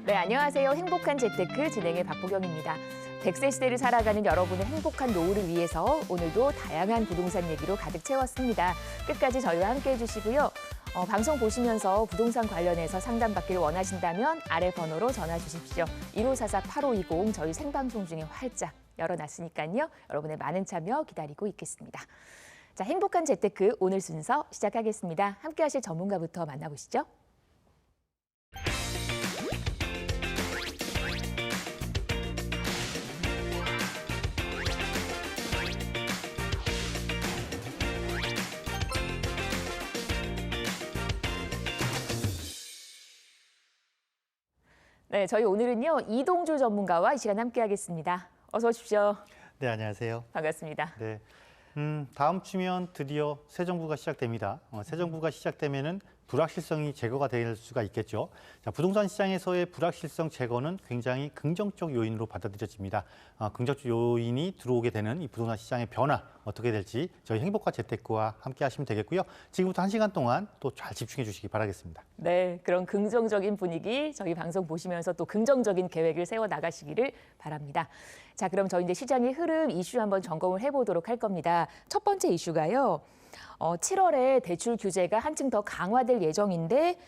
네, 안녕하세요. 행복한 재테크 진행의 박보경입니다. 100세 시대를 살아가는 여러분의 행복한 노후를 위해서 오늘도 다양한 부동산 얘기로 가득 채웠습니다. 끝까지 저희와 함께해 주시고요. 방송 보시면서 부동산 관련해서 상담받기를 원하신다면 아래 번호로 전화 주십시오. 1544-8520 저희 생방송 중에 활짝 열어놨으니까요. 여러분의 많은 참여 기다리고 있겠습니다. 자, 행복한 재테크 오늘 순서 시작하겠습니다. 함께하실 전문가부터 만나보시죠. 네, 저희 오늘은요 이동주 전문가와 이 시간 함께하겠습니다. 어서 오십시오. 네, 안녕하세요. 반갑습니다. 네, 다음 주면 드디어 새 정부가 시작됩니다. 새 정부가 시작되면은 불확실성이 제거가 될 수가 있겠죠. 자, 부동산 시장에서의 불확실성 제거는 굉장히 긍정적 요인으로 받아들여집니다. 긍정적 요인이 들어오게 되는 이 부동산 시장의 변화 어떻게 될지 저희 행복과 재테크와 함께 하시면 되겠고요. 지금부터 1시간 동안 또 잘 집중해 주시기 바라겠습니다. 네, 그런 긍정적인 분위기 저희 방송 보시면서 또 긍정적인 계획을 세워 나가시기를 바랍니다. 자, 그럼 저희 이제 시장의 흐름 이슈 한번 점검을 해보도록 할 겁니다. 첫 번째 이슈가요. 7월에 대출 규제가 한층 더 강화될 예정인데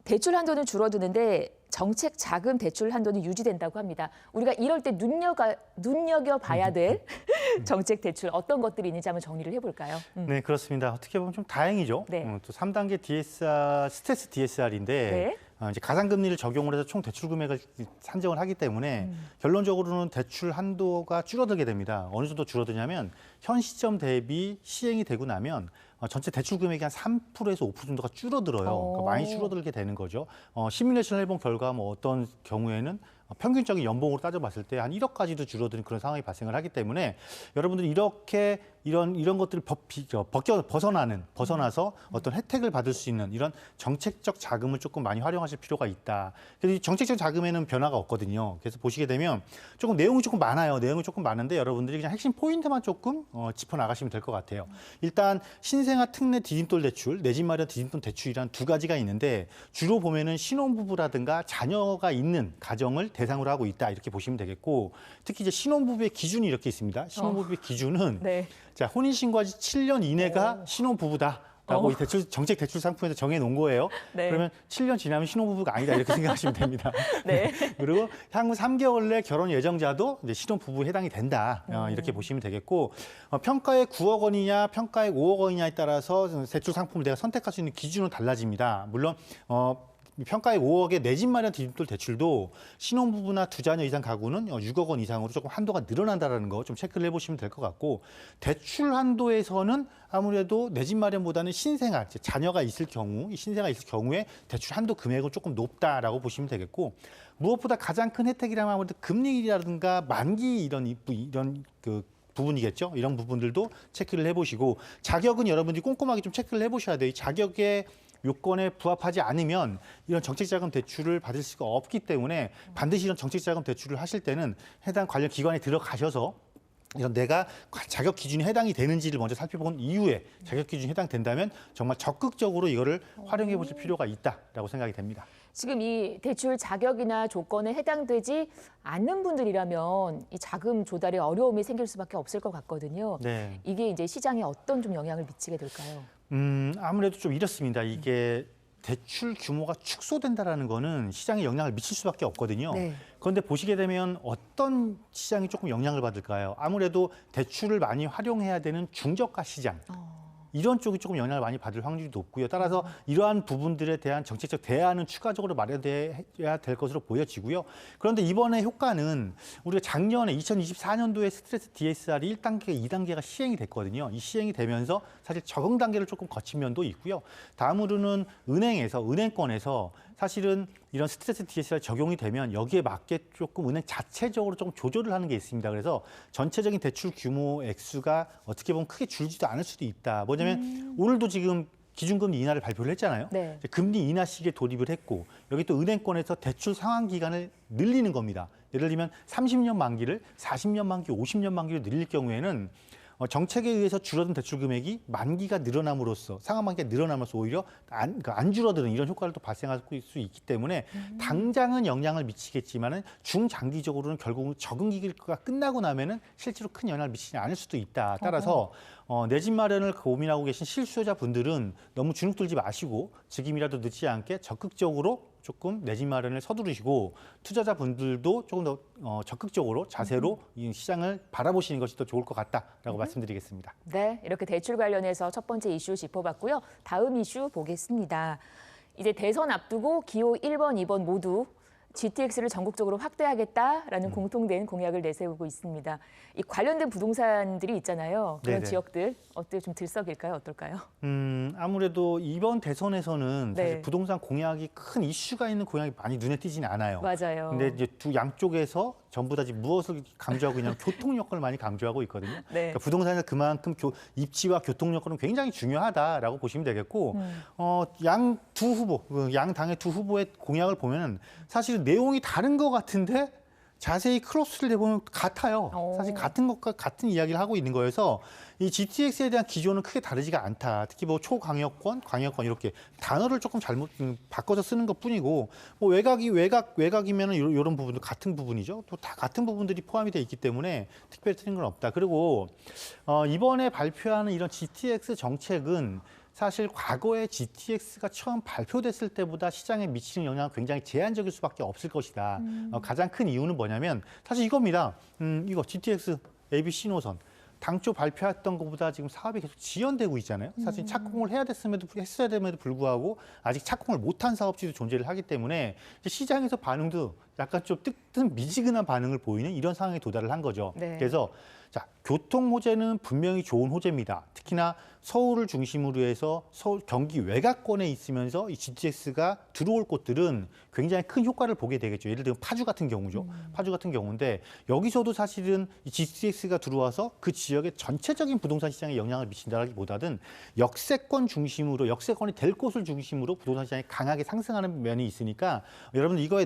대출 한도는 줄어드는데 정책 자금 대출 한도는 유지된다고 합니다. 우리가 이럴 때 눈여겨봐야 될 정책 대출 어떤 것들이 있는지 한번 정리를 해볼까요? 네, 그렇습니다. 어떻게 보면 좀 다행이죠. 네. 또 3단계 DSR, 스트레스 DSR인데 네. 이제 가상금리를 적용을 해서 총 대출 금액을 산정을 하기 때문에 결론적으로는 대출 한도가 줄어들게 됩니다. 어느 정도 줄어드냐면 현 시점 대비 시행이 되고 나면 전체 대출 금액이 한 3%에서 5% 정도가 줄어들어요. 그러니까 많이 줄어들게 되는 거죠. 시뮬레이션을 해본 결과 뭐 어떤 경우에는 평균적인 연봉으로 따져봤을 때 한 1억까지도 줄어드는 그런 상황이 발생을 하기 때문에 여러분들이 이렇게 이런 것들을 벗어나서 어떤 혜택을 받을 수 있는 이런 정책적 자금을 조금 많이 활용하실 필요가 있다. 그래서 이 정책적 자금에는 변화가 없거든요. 그래서 보시게 되면 조금 내용이 조금 많아요. 내용이 조금 많은데 여러분들이 그냥 핵심 포인트만 조금 짚어 나가시면 될 것 같아요. 일단 신생아 특례 디딤돌 대출, 내 집 마련 디딤돌 대출이란 두 가지가 있는데 주로 보면은 신혼부부라든가 자녀가 있는 가정을 대상으로 하고 있다 이렇게 보시면 되겠고 특히 이제 신혼부부의 기준이 이렇게 있습니다. 신혼부부의 기준은 네. 자, 혼인신고하지 7년 이내가 신혼부부다라고 이 정책 대출 상품에서 정해놓은 거예요. 네. 그러면 7년 지나면 신혼부부가 아니다 이렇게 생각하시면 됩니다. 네. 그리고 향후 3개월 내 결혼 예정자도 이제 신혼부부에 해당이 된다 이렇게 보시면 되겠고 평가액 9억 원이냐 평가액 5억 원이냐에 따라서 대출 상품을 내가 선택할 수 있는 기준은 달라집니다. 물론 평가액 5억의 내 집 마련 디딤돌 대출도 신혼부부나 두 자녀 이상 가구는 6억 원 이상으로 조금 한도가 늘어난다는 거 좀 체크를 해보시면 될 것 같고 대출 한도에서는 아무래도 내 집 마련보다는 신생아, 자녀가 있을 경우, 이 신생아 있을 경우에 대출 한도 금액은 조금 높다라고 보시면 되겠고 무엇보다 가장 큰 혜택이라면 아무래도 금리라든가 만기 이런 그 부분이겠죠. 이런 부분들도 체크를 해보시고 자격은 여러분들이 꼼꼼하게 좀 체크를 해보셔야 돼요. 이 자격의 요건에 부합하지 않으면 이런 정책자금 대출을 받을 수가 없기 때문에 반드시 이런 정책자금 대출을 하실 때는 해당 관련 기관에 들어가셔서 이런 내가 자격 기준이 해당이 되는지를 먼저 살펴본 이후에 자격 기준이 해당된다면 정말 적극적으로 이거를 활용해 보실 필요가 있다라고 생각이 됩니다. 지금 이 대출 자격이나 조건에 해당되지 않는 분들이라면 이 자금 조달에 어려움이 생길 수밖에 없을 것 같거든요. 네. 이게 이제 시장에 어떤 좀 영향을 미치게 될까요? 아무래도 좀 이렇습니다. 이게 대출 규모가 축소된다라는 거는 시장에 영향을 미칠 수밖에 없거든요. 네. 그런데 보시게 되면 어떤 시장이 조금 영향을 받을까요? 아무래도 대출을 많이 활용해야 되는 중저가 시장. 이런 쪽이 조금 영향을 많이 받을 확률이 높고요. 따라서 이러한 부분들에 대한 정책적 대안은 추가적으로 마련돼야 될 것으로 보여지고요. 그런데 이번에 효과는 우리가 작년에 2024년도에 스트레스 DSR이 1단계, 2단계가 시행이 됐거든요. 이 시행이 되면서 사실 적응 단계를 조금 거친 면도 있고요. 다음으로는 은행권에서 사실은 이런 스트레스 DSR 적용이 되면 여기에 맞게 조금 은행 자체적으로 조금 조절을 하는 게 있습니다. 그래서 전체적인 대출 규모 액수가 어떻게 보면 크게 줄지도 않을 수도 있다. 뭐냐면 오늘도 지금 기준금리 인하를 발표를 했잖아요. 네. 금리 인하 시기에 돌입을 했고 여기 또 은행권에서 대출 상환 기간을 늘리는 겁니다. 예를 들면 30년 만기를 40년 만기, 50년 만기로 늘릴 경우에는 정책에 의해서 줄어든 대출 금액이 만기가 늘어남으로써 상환 만기가 늘어남으로써 오히려 안 줄어드는 이런 효과를 또 발생할 수 있기 때문에 당장은 영향을 미치겠지만은 중장기적으로는 결국은 적응 기간가 끝나고 나면은 실제로 큰 영향을 미치지 않을 수도 있다. 따라서 내 집 마련을 고민하고 계신 실수요자분들은 너무 주눅 들지 마시고 지금이라도 늦지 않게 적극적으로 조금 내 집 마련을 서두르시고 투자자분들도 조금 더 적극적으로 자세로 이 시장을 바라보시는 것이 더 좋을 것 같다라고 말씀드리겠습니다. 네, 이렇게 대출 관련해서 첫 번째 이슈 짚어봤고요. 다음 이슈 보겠습니다. 이제 대선 앞두고 기호 1번, 2번 모두 GTX를 전국적으로 확대하겠다라는 공통된 공약을 내세우고 있습니다. 이 관련된 부동산들이 있잖아요. 그런 네네. 지역들 어떻게 좀 들썩일까요? 어떨까요? 아무래도 이번 대선에서는 사실 네. 부동산 공약이 큰 이슈가 있는 공약이 많이 눈에 띄지는 않아요. 맞아요. 근데 이제 두 양쪽에서 전부 다 지금 무엇을 강조하고 있냐면 교통 여건을 많이 강조하고 있거든요. 네. 그러니까 부동산에서 그만큼 입지와 교통 여건은 굉장히 중요하다라고 보시면 되겠고, 양 두 후보, 양 당의 두 후보의 공약을 보면은 사실 내용이 다른 것 같은데 자세히 크로스를 해보면 같아요. 사실 같은 것과 같은 이야기를 하고 있는 거여서 이 GTX에 대한 기조는 크게 다르지가 않다. 특히 뭐 초강력권, 강력권 이렇게 단어를 조금 잘못 바꿔서 쓰는 것뿐이고 뭐 외곽이면은 이런 부분도 같은 부분이죠. 또 다 같은 부분들이 포함이 돼 있기 때문에 특별히 틀린 건 없다. 그리고 이번에 발표하는 이런 GTX 정책은 사실 과거에 GTX가 처음 발표됐을 때보다 시장에 미치는 영향은 굉장히 제한적일 수밖에 없을 것이다. 가장 큰 이유는 뭐냐면 사실 이겁니다. 이거 GTX ABC 노선. 당초 발표했던 것보다 지금 사업이 계속 지연되고 있잖아요. 사실 착공을 했어야 됨에도 불구하고 아직 착공을 못한 사업지도 존재를 하기 때문에 시장에서 반응도 약간 좀 미지근한 반응을 보이는 이런 상황에 도달을 한 거죠. 네. 그래서 자, 교통 호재는 분명히 좋은 호재입니다. 특히나 서울을 중심으로 해서 경기 외곽권에 있으면서 이 GTX가 들어올 곳들은 굉장히 큰 효과를 보게 되겠죠. 예를 들면 파주 같은 경우죠. 파주 같은 경우인데 여기서도 사실은 이 GTX가 들어와서 그 지역의 전체적인 부동산 시장에 영향을 미친다라기보다는 역세권이 될 곳을 중심으로 부동산 시장이 강하게 상승하는 면이 있으니까 여러분들 이걸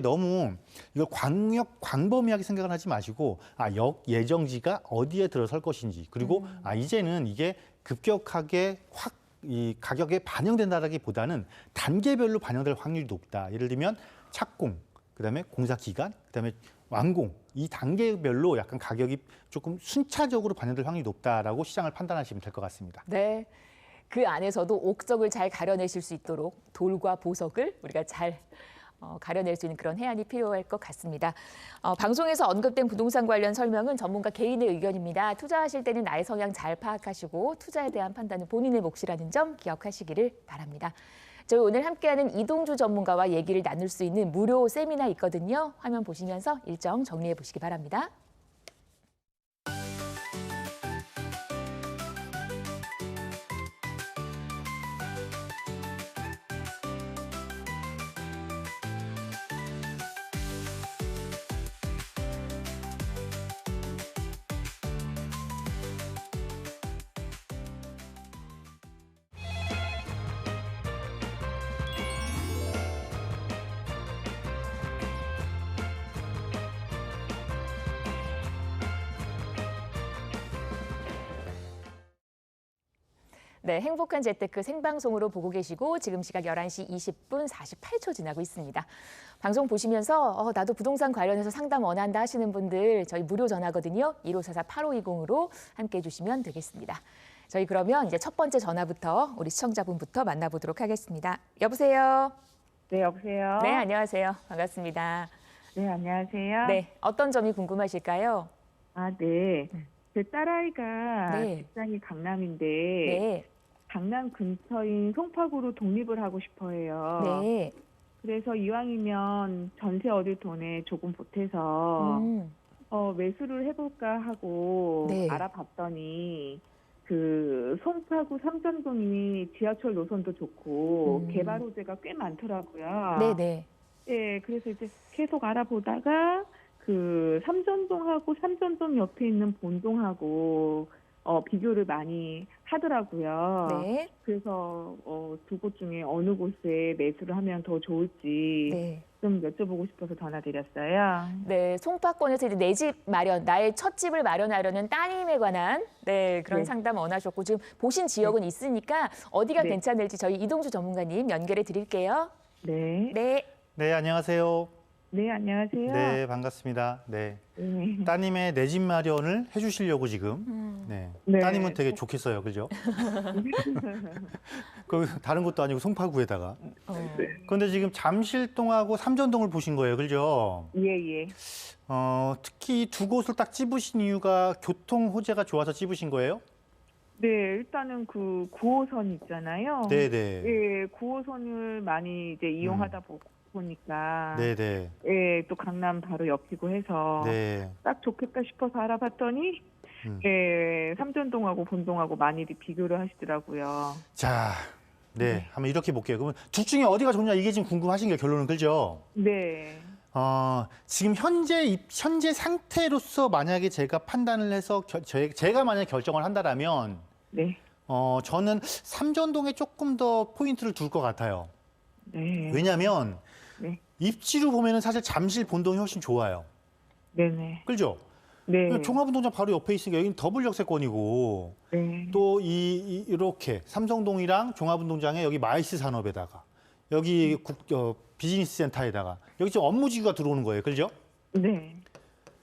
광범위하게 생각을 하지 마시고 역 예정지가 어디에 들어설 것인지 그리고 이제는 이게 급격하게 이 가격에 반영된다라기보다는 단계별로 반영될 확률이 높다. 예를 들면 착공, 그다음에 공사 기간, 그다음에 완공 이 단계별로 약간 가격이 조금 순차적으로 반영될 확률이 높다라고 시장을 판단하시면 될 것 같습니다. 네. 그 안에서도 옥적을 잘 가려내실 수 있도록 돌과 보석을 우리가 잘 가려낼 수 있는 그런 해안이 필요할 것 같습니다. 방송에서 언급된 부동산 관련 설명은 전문가 개인의 의견입니다. 투자하실 때는 나의 성향 잘 파악하시고 투자에 대한 판단은 본인의 몫이라는 점 기억하시기를 바랍니다. 저희 오늘 함께하는 이동주 전문가와 얘기를 나눌 수 있는 무료 세미나 있거든요. 화면 보시면서 일정 정리해 보시기 바랍니다. 네, 행복한 재테크 생방송으로 보고 계시고 지금 시각 11시 20분 48초 지나고 있습니다. 방송 보시면서 나도 부동산 관련해서 상담 원한다 하시는 분들 저희 무료 전화거든요. 1544-8520으로 함께해 주시면 되겠습니다. 저희 그러면 이제 첫 번째 전화부터 우리 시청자분부터 만나보도록 하겠습니다. 여보세요? 네, 여보세요? 네, 안녕하세요. 반갑습니다. 네, 안녕하세요. 네, 어떤 점이 궁금하실까요? 네. 제 딸아이가 네. 직장이 강남인데 네, 강남 근처인 송파구로 독립을 하고 싶어 해요. 네. 그래서 이왕이면 전세 얻을 돈에 조금 보태서 매수를 해볼까 하고 네. 알아봤더니 그 송파구 삼전동이 지하철 노선도 좋고 개발 호재가 꽤 많더라고요. 네, 네. 예, 그래서 이제 계속 알아보다가 그 삼전동하고 삼전동 옆에 있는 본동하고 비교를 많이 하더라고요. 네. 그래서 두 곳 중에 어느 곳에 매수를 하면 더 좋을지 네. 좀 여쭤보고 싶어서 전화드렸어요. 네, 송파권에서 이제 내 집 마련, 나의 첫 집을 마련하려는 따님에 관한 그런 네. 상담 원하셨고 지금 보신 지역은 있으니까 어디가 네. 괜찮을지 저희 이동주 전문가님 연결해 드릴게요. 네. 네. 네, 안녕하세요. 네, 안녕하세요. 네, 반갑습니다. 네. 네. 따님의 내 집 마련을 해주시려고 지금. 네. 네. 따님은 되게 좋겠어요, 그죠? 그 다른 곳도 아니고 송파구에다가. 그런데 지금 잠실동하고 삼전동을 보신 거예요, 그죠? 예, 예. 특히 두 곳을 딱 찝으신 이유가 교통 호재가 좋아서 찝으신 거예요? 네, 일단은 그 9호선 있잖아요. 네네. 예, 9호선을 많이 이제 이용하다 보니까 네네. 예, 또 강남 바로 옆이고 해서 네. 딱 좋겠다 싶어서 알아봤더니 예, 삼전동하고 본동하고 많이들 비교를 하시더라고요. 자, 네. 한번 이렇게 볼게요. 그러면 둘 중에 어디가 좋냐 이게 지금 궁금하신 게 결론은 그죠? 네. 지금 현재 상태로서 만약에 제가 판단을 해서 제가 만약에 결정을 한다라면 네. 저는 삼전동에 조금 더 포인트를 둘 것 같아요. 네. 왜냐하면 네. 입지로 보면은 사실 잠실 본동이 훨씬 좋아요. 네네. 그죠? 네. 종합운동장 바로 옆에 있으니까 여기는 더블 역세권이고 네. 또 이렇게 삼성동이랑 종합운동장에 여기 마이스 산업에다가 여기 비즈니스 센터에다가 여기 지금 업무지구가 들어오는 거예요. 그죠? 네.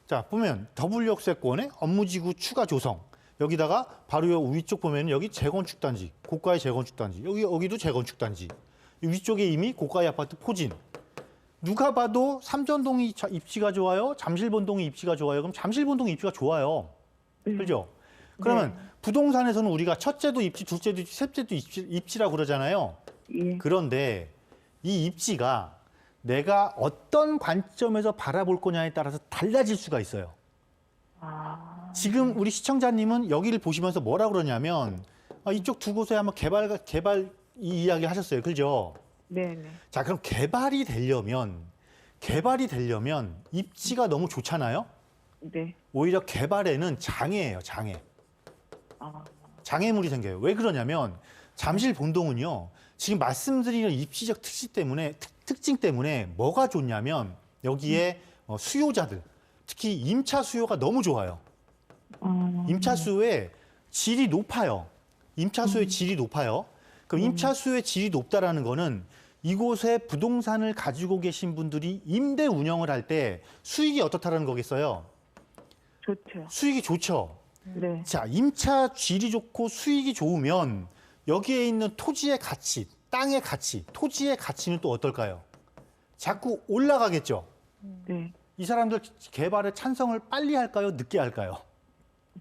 자, 보면 더블 역세권에 업무지구 추가 조성. 여기다가 바로 요 위쪽 보면 여기 재건축 단지, 고가의 재건축 단지. 여기도 재건축 단지. 위쪽에 이미 고가의 아파트 포진. 누가 봐도 삼전동이 입지가 좋아요. 잠실본동이 입지가 좋아요. 그럼 잠실본동이 입지가 좋아요. 그죠? 그러면 부동산에서는 우리가 첫째도 입지, 둘째도 입지, 셋째도 입지라고 그러잖아요. 예. 그런데 이 입지가 내가 어떤 관점에서 바라볼 거냐에 따라서 달라질 수가 있어요. 지금 우리 시청자님은 여기를 보시면서 뭐라 그러냐면 이쪽 두 곳에 한번 개발 이 이야기 하셨어요. 그죠? 네네. 자, 그럼 개발이 되려면 입지가 너무 좋잖아요. 네. 오히려 개발에는 장애예요, 장애. 아, 장애물이 생겨요. 왜 그러냐면 잠실 본동은요. 지금 말씀드리는 입지적 특징 때문에 뭐가 좋냐면 여기에 수요자들, 특히 임차 수요가 너무 좋아요. 임차 수요의 질이 높아요. 임차 수요의 질이 높아요. 그럼 임차 수요의 질이 높다라는 거는 이곳에 부동산을 가지고 계신 분들이 임대 운영을 할 때 수익이 어떻다라는 거겠어요? 좋죠. 수익이 좋죠. 네. 자, 임차 질이 좋고 수익이 좋으면 여기에 있는 토지의 가치, 땅의 가치, 토지의 가치는 또 어떨까요? 자꾸 올라가겠죠. 네. 이 사람들 개발에 찬성을 빨리 할까요? 늦게 할까요?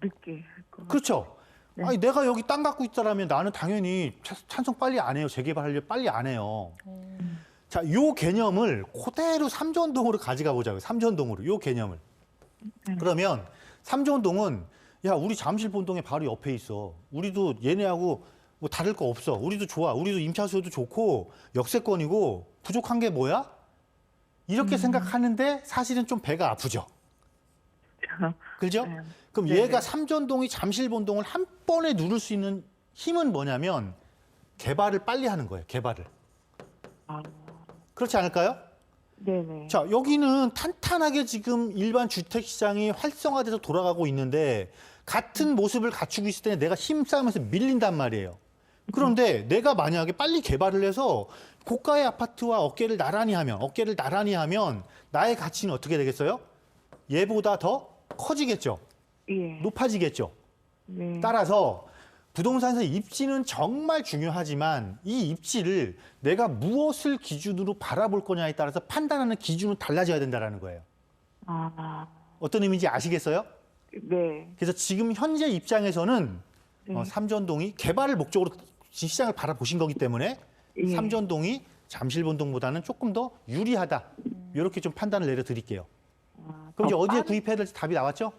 늦게 할 거. 그렇죠. 네. 아니, 내가 여기 땅 갖고 있다라면 나는 당연히 찬성 빨리 안 해요. 재개발하려면 빨리 안 해요. 자, 요 개념을 그대로 삼전동으로 가져가 보자고요. 삼전동으로, 요 개념을. 그러면 삼전동은 야, 우리 잠실본동에 바로 옆에 있어. 우리도 얘네하고 뭐 다를 거 없어. 우리도 좋아. 우리도 임차 수요도 좋고 역세권이고 부족한 게 뭐야? 이렇게 생각하는데 사실은 좀 배가 아프죠. 그죠? 네. 그럼 네네. 얘가 삼전동이 잠실본동을 한 번에 누를 수 있는 힘은 뭐냐면 개발을 빨리 하는 거예요. 개발을. 아, 그렇지 않을까요? 네네. 자, 여기는 탄탄하게 지금 일반 주택 시장이 활성화돼서 돌아가고 있는데 같은 모습을 갖추고 있을 때 내가 힘싸움에서 밀린단 말이에요. 그런데 내가 만약에 빨리 개발을 해서 고가의 아파트와 어깨를 나란히 하면 나의 가치는 어떻게 되겠어요? 얘보다 더 커지겠죠. 예. 높아지겠죠. 네. 따라서 부동산에서 입지는 정말 중요하지만 이 입지를 내가 무엇을 기준으로 바라볼 거냐에 따라서 판단하는 기준은 달라져야 된다는 거예요. 아, 어떤 의미인지 아시겠어요? 네. 그래서 지금 현재 입장에서는 네. 삼전동이 개발을 목적으로 시장을 바라보신 거기 때문에 예. 삼전동이 잠실본동보다는 조금 더 유리하다. 이렇게 좀 판단을 내려드릴게요. 그럼 이제 더 어디에 빠른- 구입해야 될지 답이 나왔죠?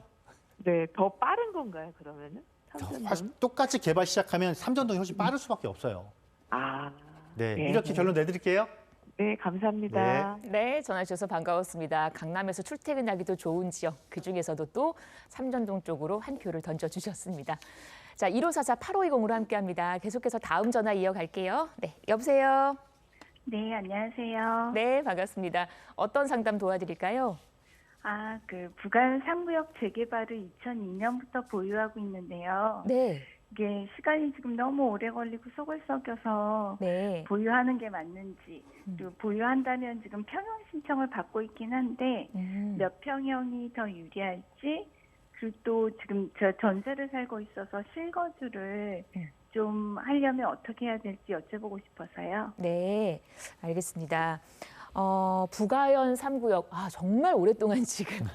네, 더 빠른 건가요, 그러면은? 삼전동? 똑같이 개발 시작하면 삼전동이 훨씬 빠를 수밖에 없어요. 아, 네, 네. 이렇게 결론 내드릴게요. 네, 감사합니다. 네, 전화 주셔서 반가웠습니다. 강남에서 출퇴근하기도 좋은 지역, 그중에서도 또 삼전동 쪽으로 한 표를 던져주셨습니다. 자, 1544-8520으로 함께합니다. 계속해서 다음 전화 이어갈게요. 네, 여보세요. 네, 안녕하세요. 네, 반갑습니다. 어떤 상담 도와드릴까요? 부간 3구역 재개발을 2002년부터 보유하고 있는데요. 네, 이게 시간이 지금 너무 오래 걸리고 속을 썩여서 네. 보유하는 게 맞는지, 그리고 보유한다면 지금 평형 신청을 받고 있긴 한데 몇 평형이 더 유리할지, 그리고 또 지금 저 전세를 살고 있어서 실거주를 좀 하려면 어떻게 해야 될지 여쭤보고 싶어서요. 네, 알겠습니다. 부가현 3구역, 정말 오랫동안 지금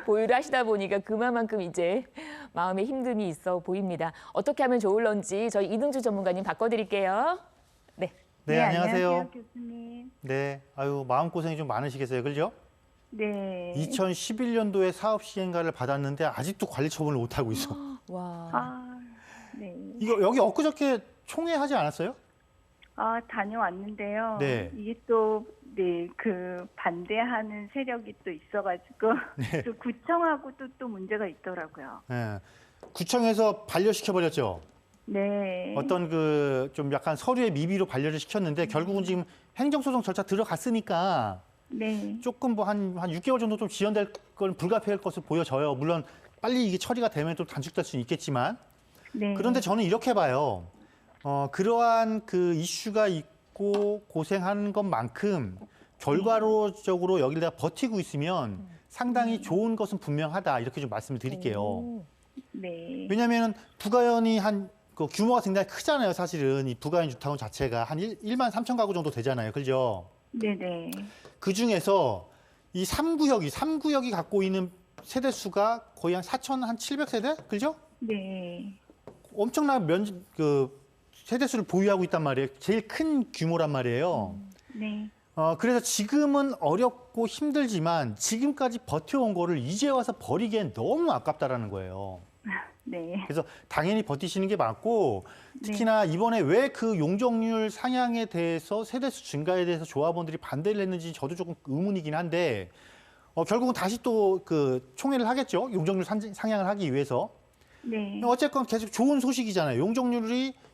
보유를 하시다 보니까 그만큼 이제 마음에 힘듦이 있어 보입니다. 어떻게 하면 좋을런지 저희 이등주 전문가님 바꿔드릴게요. 네. 네, 안녕하세요. 교수님. 네, 마음고생이 좀 많으시겠어요, 그죠? 네. 2011년도에 사업 시행가를 받았는데 아직도 관리 처분을 못 하고 있어. 와. 네. 이거 여기 엊그저께 총회하지 않았어요? 다녀왔는데요. 네. 이게 또, 반대하는 세력이 또 있어가지고, 또 구청하고 또 문제가 있더라고요. 네. 구청에서 반려시켜 버렸죠. 네. 어떤 좀 약간 서류의 미비로 반려를 시켰는데 결국은 지금 행정소송 절차 들어갔으니까 네. 조금 한 6개월 정도 좀 지연될 건 불가피할 것으로 보여져요. 물론 빨리 이게 처리가 되면 좀 단축될 수는 있겠지만. 네. 그런데 저는 이렇게 봐요. 그러한 이슈가 있고 고생하는 것만큼 결과적으로 여기를 내가 버티고 있으면 상당히 좋은 것은 분명하다. 이렇게 좀 말씀을 드릴게요. 네. 왜냐하면 부가현이 규모가 굉장히 크잖아요. 사실은 이 부가현 주타운 자체가 한 1만 3천 가구 정도 되잖아요. 그죠? 네네. 그중에서 이 3구역이 갖고 있는 세대 수가 거의 한 4,700세대? 그죠? 네. 엄청난 세대 수를 보유하고 있단 말이에요. 제일 큰 규모란 말이에요. 네. 그래서 지금은 어렵고 힘들지만 지금까지 버텨온 거를 이제 와서 버리기엔 너무 아깝다라는 거예요. 네. 그래서 당연히 버티시는 게 맞고 특히나 이번에 왜 그 용적률 상향에 대해서 세대수 증가에 대해서 조합원들이 반대를 했는지 저도 조금 의문이긴 한데 결국은 다시 또 총회를 하겠죠. 용적률 상향을 하기 위해서. 네. 어쨌건 계속 좋은 소식이잖아요.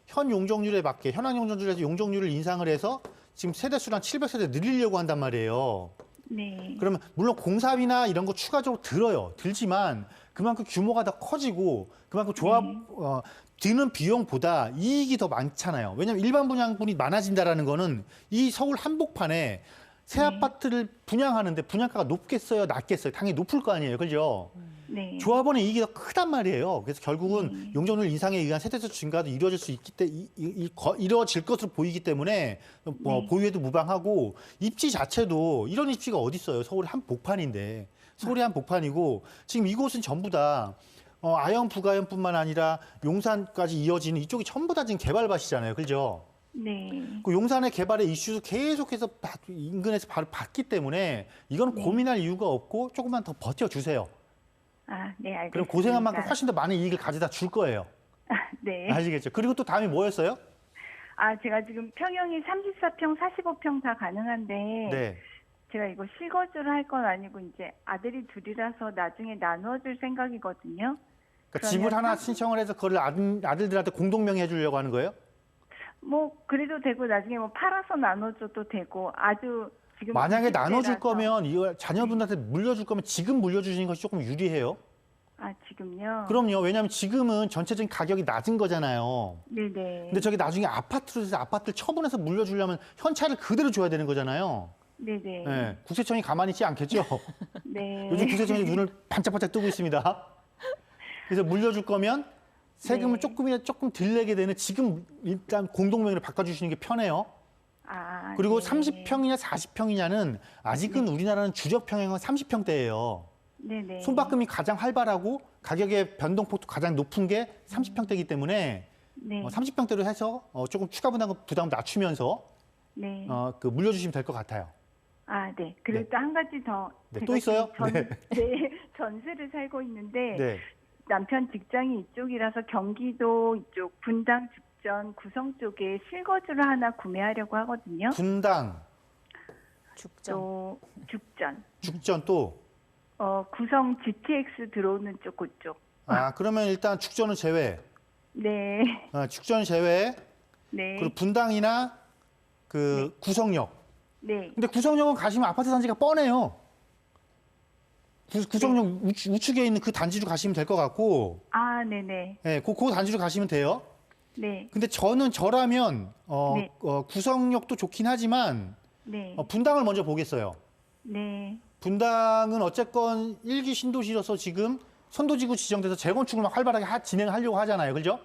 현황 용적률에서 용적률을 인상을 해서 지금 세대수를 한 700세대 늘리려고 한단 말이에요. 네. 그러면 물론 공사비나 이런 거 추가적으로 들지만 그만큼 규모가 더 커지고 그만큼 드는 비용보다 이익이 더 많잖아요. 왜냐하면 일반 분양분이 많아진다라는 거는 이 서울 한복판에 새 아파트를 분양하는데 분양가가 높겠어요, 낮겠어요? 당연히 높을 거 아니에요, 그죠? 네. 조합원의 이익이 더 크단 말이에요. 그래서 결국은 용적률 인상에 의한 세대수 증가도 이루어질 수 있기 때문에 이루어질 것으로 보이기 때문에 보유해도 무방하고 입지 자체도 이런 입지가 어디 있어요? 서울의 한복판인데 서울의 한복판이고 지금 이곳은 전부 다 아현 부가현뿐만 아니라 용산까지 이어지는 이쪽이 전부 다 지금 개발밭이잖아요, 그죠? 네. 그 용산의 개발의 이슈도 계속해서 인근에서 바로 받기 때문에 이건 고민할 이유가 없고 조금만 더 버텨주세요. 네, 알겠습니다. 그럼 고생한 만큼 훨씬 더 많은 이익을 가져다 줄 거예요. 네. 아시겠죠? 그리고 또 다음이 뭐였어요? 제가 지금 평형이 34평, 45평 다 가능한데, 네. 제가 이거 실거주를 할 건 아니고 이제 아들이 둘이라서 나중에 나누어줄 생각이거든요. 그러니까 집을 하나 신청을 해서 그걸 아들들한테 공동명의 해주려고 하는 거예요? 그래도 되고 나중에 팔아서 나눠줘도 되고 아주 지금 만약에 나눠줄 20대라서. 거면 이거 자녀분한테 물려줄 거면 지금 물려주시는 것이 조금 유리해요. 지금요? 그럼요. 왜냐하면 지금은 전체적인 가격이 낮은 거잖아요. 네네. 근데 저게 나중에 아파트를 처분해서 물려주려면 현찰을 그대로 줘야 되는 거잖아요. 네네. 네. 국세청이 가만히 있지 않겠죠? 네. 요즘 국세청이 눈을 반짝반짝 뜨고 있습니다. 그래서 물려줄 거면 세금을 조금 덜 내게 되는 지금 일단 공동명의로 바꿔주시는 게 편해요. 그리고 네. 30평이냐 40평이냐는 아직은 우리나라는 주적 평형은 30평대예요. 네네. 손바꿈이 가장 활발하고 가격의 변동폭도 가장 높은 게 30평대이기 때문에 네. 30평대로 해서 조금 추가 부담 낮추면서 네. 물려주시면 될 것 같아요. 네. 그리고 또 한 가지 더. 네, 제가 또 있어요? 지금 전세를 살고 있는데 네. 남편 직장이 이쪽이라서 경기도 이쪽 분당, 죽전, 구성 쪽에 실거주를 하나 구매하려고 하거든요. 분당. 죽전. 또 죽전, 죽전 또. 구성 GTX 들어오는 쪽 그쪽. 그러면 일단 죽전은 제외. 네, 죽전 제외. 네, 그리고 분당이나 그 구성역. 네, 근데 구성역은 가시면 아파트 단지가 뻔해요. 구성역 우측에 있는 그 단지로 가시면 될 것 같고, 네네, 네, 그 단지로 가시면 돼요. 네, 근데 저라면 네. 구성역도 좋긴 하지만 네, 분당을 먼저 보겠어요. 네, 분당은 어쨌건 1기 신도시로서 지금 선도지구 지정돼서 재건축을 막 활발하게 진행하려고 하잖아요. 그죠?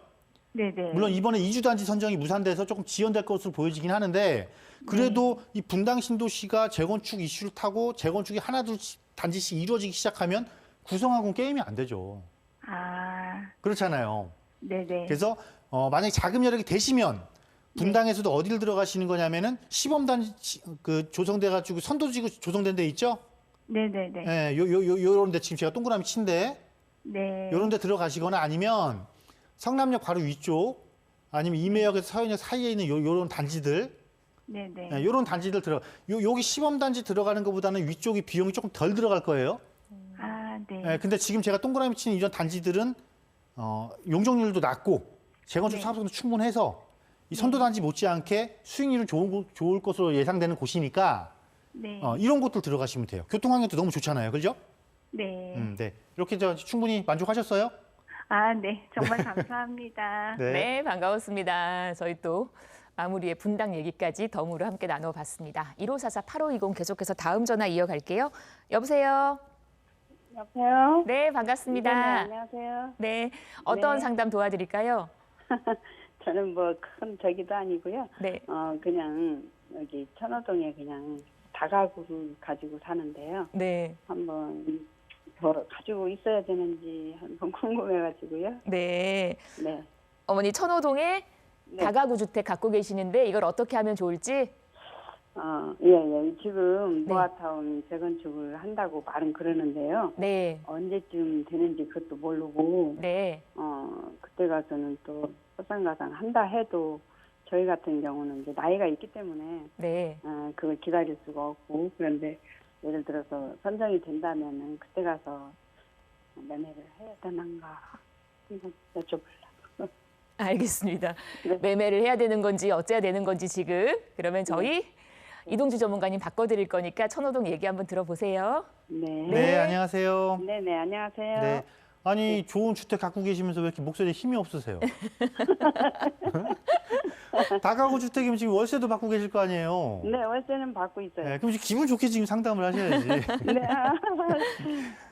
네, 네. 물론 이번에 이주단지 선정이 무산돼서 조금 지연될 것으로 보여지긴 하는데 그래도 이 분당 신도시가 재건축 이슈를 타고 재건축이 하나둘 단지씩 이루어지기 시작하면 구성하고는 게임이 안 되죠. 그렇잖아요. 네네. 그래서 만약에 자금 여력이 되시면 분당에서도 어디를 들어가시는 거냐면은 시범단지 그 조성돼가지고 선도지구 조성된 데 있죠? 네네네. 예, 요런 데 지금 제가 동그라미 친데 네. 요런 데 들어가시거나 아니면 성남역 바로 위쪽 아니면 임해역에서 서현역 사이에 있는 요런 단지들 네네. 예, 요런 단지들 여기 시범단지 들어가는 것보다는 위쪽이 비용이 조금 덜 들어갈 거예요. 네. 예, 근데 지금 제가 동그라미 치는 이런 단지들은 용적률도 낮고 재건축 네. 사업성도 충분해서 이 선도단지 못지않게 수익률은 좋을 것으로 예상되는 곳이니까 네. 이런 곳들 들어가시면 돼요. 교통환경도 너무 좋잖아요. 그죠? 네. 네. 이렇게 충분히 만족하셨어요? 네. 정말 감사합니다. 네, 반가웠습니다. 저희 또 마무리에 분당 얘기까지 덤으로 함께 나눠봤습니다. 1544-8520 계속해서 다음 전화 이어갈게요. 여보세요? 여보세요? 네, 반갑습니다. 네, 안녕하세요. 네, 어떤 네. 상담 도와드릴까요? 저는 뭐 큰 저기도 아니고요. 네. 그냥 여기 천호동에 그냥 다가구를 가지고 사는데요. 네. 한번 더 가지고 있어야 되는지 한번 궁금해가지고요. 네. 네. 어머니 천호동에 네. 다가구 주택 갖고 계시는데 이걸 어떻게 하면 좋을지? 예. 지금 네. 모아타운 재건축을 한다고 말은 그러는데요. 네. 언제쯤 되는지 그것도 모르고, 네. 그때 가서는 또 설상가상 한다 해도 저희 같은 경우는 이제 나이가 있기 때문에 네. 그걸 기다릴 수가 없고 그런데 예를 들어서 선정이 된다면은 그때 가서 매매를 해야 되는가 이거 여쭤보려고. 알겠습니다. 네. 매매를 해야 되는 건지 어째야 되는 건지 지금. 그러면 저희 이동주 전문가님 바꿔드릴 거니까 천호동 얘기 한번 들어보세요. 네. 네, 안녕하세요. 네네 안녕하세요. 네. 아니, 좋은 주택 갖고 계시면서 왜 이렇게 목소리에 힘이 없으세요? 다가구 주택이면 지금 월세도 받고 계실 거 아니에요? 네 월세는 받고 있어요. 네, 그럼 지금 기분 좋게 지금 상담을 하셔야지. 네.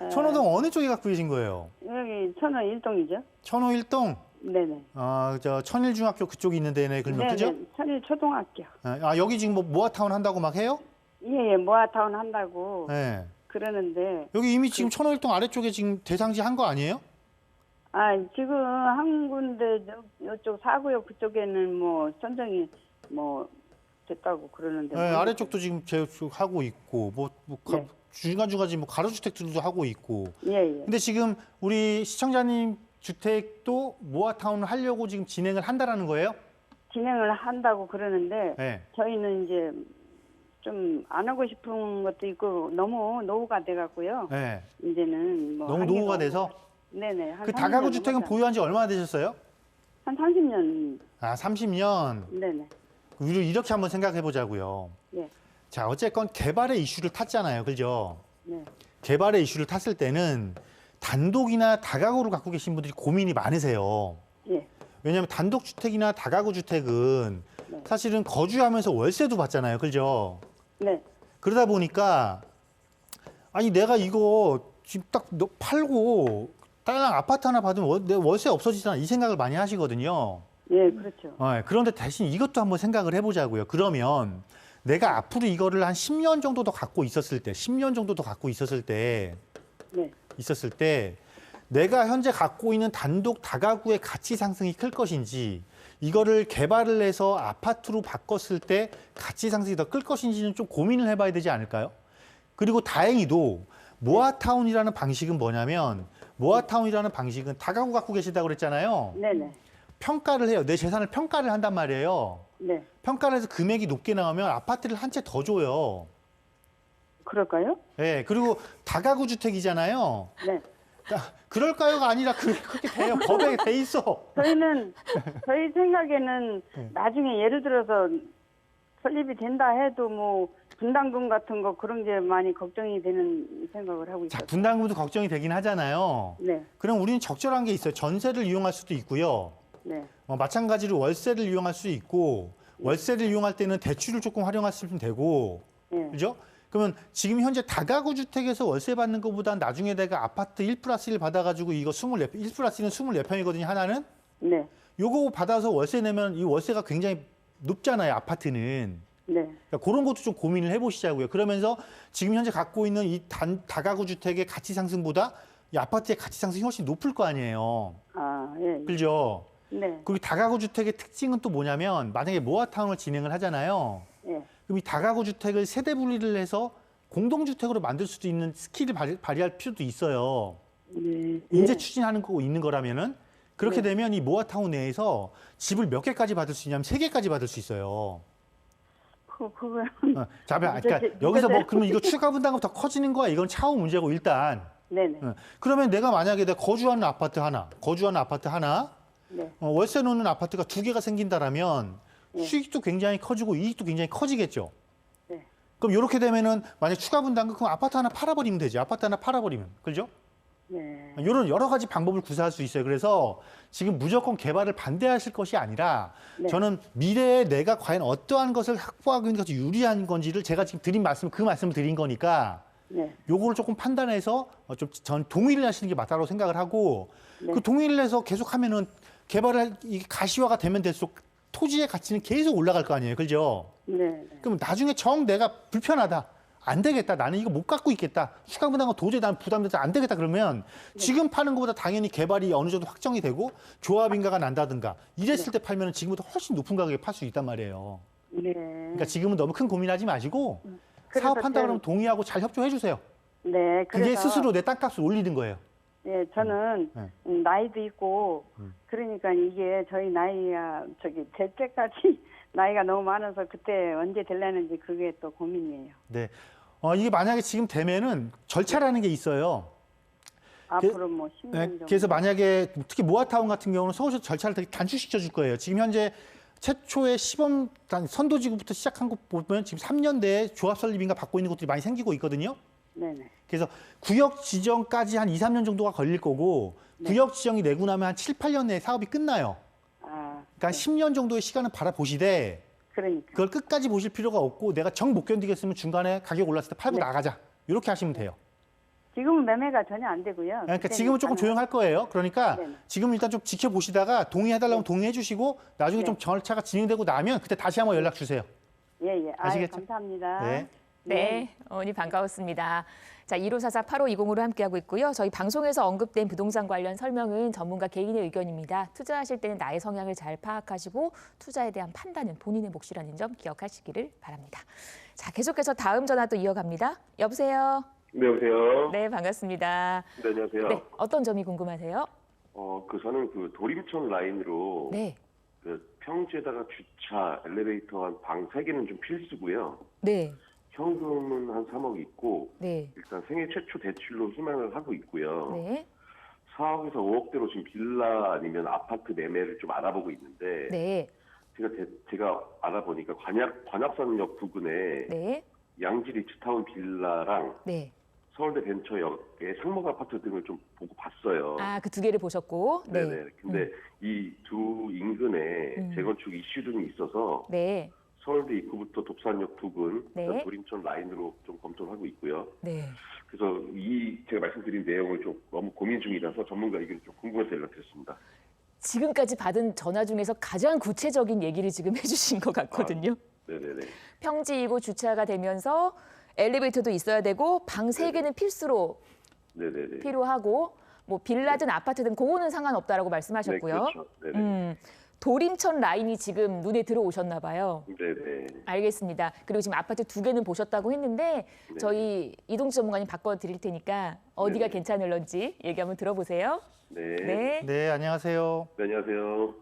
천호동 어느 쪽에 갖고 계신 거예요? 여기 천호 1동이죠. 천호 1동? 네네. 천일중학교 그쪽에 있는 데네, 그러면 그죠? 네네. 천일 초등학교. 여기 지금 뭐 모아타운 한다고 막 해요? 예 모아타운 한다고 네. 그러는데 여기 이미 지금 천호 1동 아래쪽에 지금 대상지 한 거 아니에요? 지금 한 군데 이쪽 사구역 그쪽에는 뭐 선정이 뭐 됐다고 그러는데. 네, 아래쪽도 지금 하고 있고 네. 중간중간 지금 가로주택들도 하고 있고. 예. 근데 지금 우리 시청자님 주택도 모아타운을 하려고 지금 진행을 한다라는 거예요? 진행을 한다고 그러는데 네. 저희는 이제 좀 안 하고 싶은 것도 있고 너무 노후가 돼갖고요. 네. 이제는 뭐 너무 노후가 돼서? 네네. 한 그 30년 다가구 주택은 넘었잖아요. 보유한 지 얼마나 되셨어요? 한 30년. 30년. 네네. 이렇게 한번 생각해 보자고요. 예. 자, 어쨌건 개발의 이슈를 탔잖아요. 그죠? 네. 개발의 이슈를 탔을 때는 단독이나 다가구를 갖고 계신 분들이 고민이 많으세요. 예. 왜냐하면 단독주택이나 다가구 주택은 네. 사실은 거주하면서 월세도 받잖아요. 그죠? 네. 그러다 보니까 아니 내가 이거 지금 딱 팔고 딸랑 아파트 하나 받으면 내 월세 없어지잖아. 이 생각을 많이 하시거든요. 예, 그렇죠. 그런데 대신 이것도 한번 생각을 해보자고요. 그러면 내가 앞으로 이거를 한 10년 정도 더 갖고 있었을 때, 10년 정도 더 갖고 있었을 때, 네. 내가 현재 갖고 있는 단독 다가구의 가치 상승이 클 것인지, 이거를 개발을 해서 아파트로 바꿨을 때 가치 상승이 더 클 것인지는 좀 고민을 해봐야 되지 않을까요? 그리고 다행히도 모아타운이라는 방식은 뭐냐면, 모아타운이라는 방식은 다가구 갖고 계시다고 그랬잖아요. 네네. 평가를 해요. 내 재산을 평가를 한단 말이에요. 네. 평가를 해서 금액이 높게 나오면 아파트를 한 채 더 줘요. 그럴까요? 예, 그리고 다가구 주택이잖아요. 네. 그러니까 그럴까요가 아니라 그렇게 돼요. 법에 돼 있어. 저희 생각에는 네. 나중에 예를 들어서 설립이 된다 해도 뭐 분담금 같은 거 그런 게 많이 걱정이 되는 생각을 하고 자, 있어요. 분담금도 걱정이 되긴 하잖아요. 네, 그럼 우리는 적절한 게 있어요. 전세를 이용할 수도 있고요. 네, 마찬가지로 월세를 이용할 수 있고 월세를 이용할 때는 대출을 조금 활용하시면 되고 네. 그죠? 그러면 지금 현재 다가구 주택에서 월세 받는 것보다 나중에 내가 아파트 1+1 받아가지고 이거 24, 1+1은 24평이거든요, 하나는. 네, 요거 받아서 월세 내면 이 월세가 굉장히 높잖아요, 아파트는. 네, 그러니까 그런 것도 좀 고민을 해보시자고요. 그러면서 지금 현재 갖고 있는 이 다가구 주택의 가치 상승보다 이 아파트의 가치 상승이 훨씬 높을 거 아니에요. 아, 예, 예. 그죠? 네, 그리고 다가구 주택의 특징은 또 뭐냐면 만약에 모아타운을 진행을 하잖아요. 예, 그럼 이 다가구 주택을 세대 분리를 해서 공동주택으로 만들 수도 있는 스킬을 발휘할 필요도 있어요. 네, 인재 추진하는 거 있는 거라면은 그렇게 네. 되면 이 모아타운 내에서 집을 몇 개까지 받을 수 있냐면 3개까지 받을 수 있어요. 그거 자, 그러니까 여기서 뭐 그러면 이거 추가 분담금 더 커지는 거야? 이건 차후 문제고 일단. 네네, 그러면 내가 만약에 내가 거주하는 아파트 하나, 네, 월세 놓는 아파트가 2개가 생긴다라면 네. 수익도 굉장히 커지고 이익도 굉장히 커지겠죠. 네, 그럼 이렇게 되면은 만약 추가 분담금 그럼 아파트 하나 팔아버리면 되지. 아파트 하나 팔아버리면, 그죠? 네, 이런 여러 가지 방법을 구사할 수 있어요. 그래서 지금 무조건 개발을 반대하실 것이 아니라 네. 저는 미래에 내가 과연 어떠한 것을 확보하기 위해서 유리한 건지를 제가 지금 드린 말씀, 그 말씀을 드린 거니까 네, 요거를 조금 판단해서 좀 전 동의를 하시는 게 맞다고 생각을 하고 네. 그 동의를 해서 계속하면은 개발을 이게 가시화가 되면 될수록 토지의 가치는 계속 올라갈 거 아니에요, 그죠? 네, 그럼 나중에 정 내가 불편하다, 안 되겠다, 나는 이거 못 갖고 있겠다, 추가 분담금 도저히 나는 부담돼서 안 되겠다 그러면 지금 파는 것보다 당연히 개발이 어느 정도 확정이 되고 조합인가가 난다든가 이랬을 때 팔면 지금보다 훨씬 높은 가격에 팔 수 있단 말이에요. 네. 그러니까 지금은 너무 큰 고민하지 마시고 그래서 사업한다 저는- 그러면 동의하고 잘 협조해 주세요. 네, 그게 그래서 스스로 내 땅값을 올리는 거예요. 예, 저는 네. 나이도 있고 그러니까 이게 저희 나이가 될 때까지 나이가 너무 많아서 그때 언제 될려는지 그게 또 고민이에요. 네. 이게 만약에 지금 되면은 절차라는 게 있어요. 앞으로 뭐 10년 네, 정도. 그래서 만약에 특히 모아타운 같은 경우는 서울시 절차를 되게 단축시켜 줄 거예요. 지금 현재 최초의 시범 선도지구부터 시작한 거 보면 지금 3년 내에 조합 설립인가 받고 있는 곳들이 많이 생기고 있거든요. 네네. 그래서 구역 지정까지 한 2, 3년 정도가 걸릴 거고 구역 지정이 내고 나면 한 7, 8년 내에 사업이 끝나요. 아, 그러니까 10년 정도의 시간을 바라보시되 그러니까. 그걸 끝까지 보실 필요가 없고 내가 정 못 견디겠으면 중간에 가격 올랐을 때 팔고 네. 나가자. 이렇게 하시면 돼요. 지금은 매매가 전혀 안 되고요. 그러니까 지금은 조금 조용할 거예요. 그러니까 네네. 지금 일단 좀 지켜보시다가 동의해달라면 동의해 주시고 나중에 네. 좀 절차가 진행되고 나면 그때 다시 한번 연락 주세요. 예, 예. 아시겠죠? 감사합니다. 네. 네, 어머니 반가웠습니다. 자, 1544-8520으로 함께하고 있고요. 저희 방송에서 언급된 부동산 관련 설명은 전문가 개인의 의견입니다. 투자하실 때는 나의 성향을 잘 파악하시고 투자에 대한 판단은 본인의 몫이라는 점 기억하시기를 바랍니다. 자, 계속해서 다음 전화 또 이어갑니다. 여보세요? 네, 여보세요. 네, 반갑습니다. 네, 안녕하세요. 네, 어떤 점이 궁금하세요? 저는 도림천 라인으로 네, 평지에다가 주차, 엘리베이터 한 방 3개는 좀 필수고요. 네, 현금은 한 3억 있고 네, 일단 생애 최초 대출로 희망을 하고 있고요. 네, 4억에서 5억대로 지금 빌라 아니면 아파트 매매를 좀 알아보고 있는데 네, 제가 알아보니까 관악산역 부근에 네, 양지 리츠타운 빌라랑 네. 서울대 벤처역의 상목 아파트 등을 좀 보고 봤어요. 아, 그 두 개를 보셨고. 네. 네네. 근데 이 두 인근에 재건축 이슈 등이 있어서 네, 서울대 입구부터 독산역 부근, 네. 그다음 도림천 라인으로 좀 검토를 하고 있고요. 네. 그래서 제가 말씀드린 내용을 좀 너무 고민 중이라서 전문가 의견이 좀 궁금해서 연락드렸습니다. 지금까지 받은 전화 중에서 가장 구체적인 얘기를 지금 해주신 것 같거든요. 네네네. 평지이고 주차가 되면서 엘리베이터도 있어야 되고 방 3개는 필수로 네네네. 필요하고 뭐 빌라든 아파트든 그거는 상관없다라고 말씀하셨고요. 네, 그렇죠. 네네. 도림천 라인이 지금 눈에 들어오셨나 봐요. 네네. 알겠습니다. 그리고 지금 아파트 2개는 보셨다고 했는데 네. 저희 이동주 전문가님 바꿔드릴 테니까 어디가 네네. 괜찮을런지 얘기 한번 들어보세요. 네. 네. 네, 안녕하세요. 네, 안녕하세요.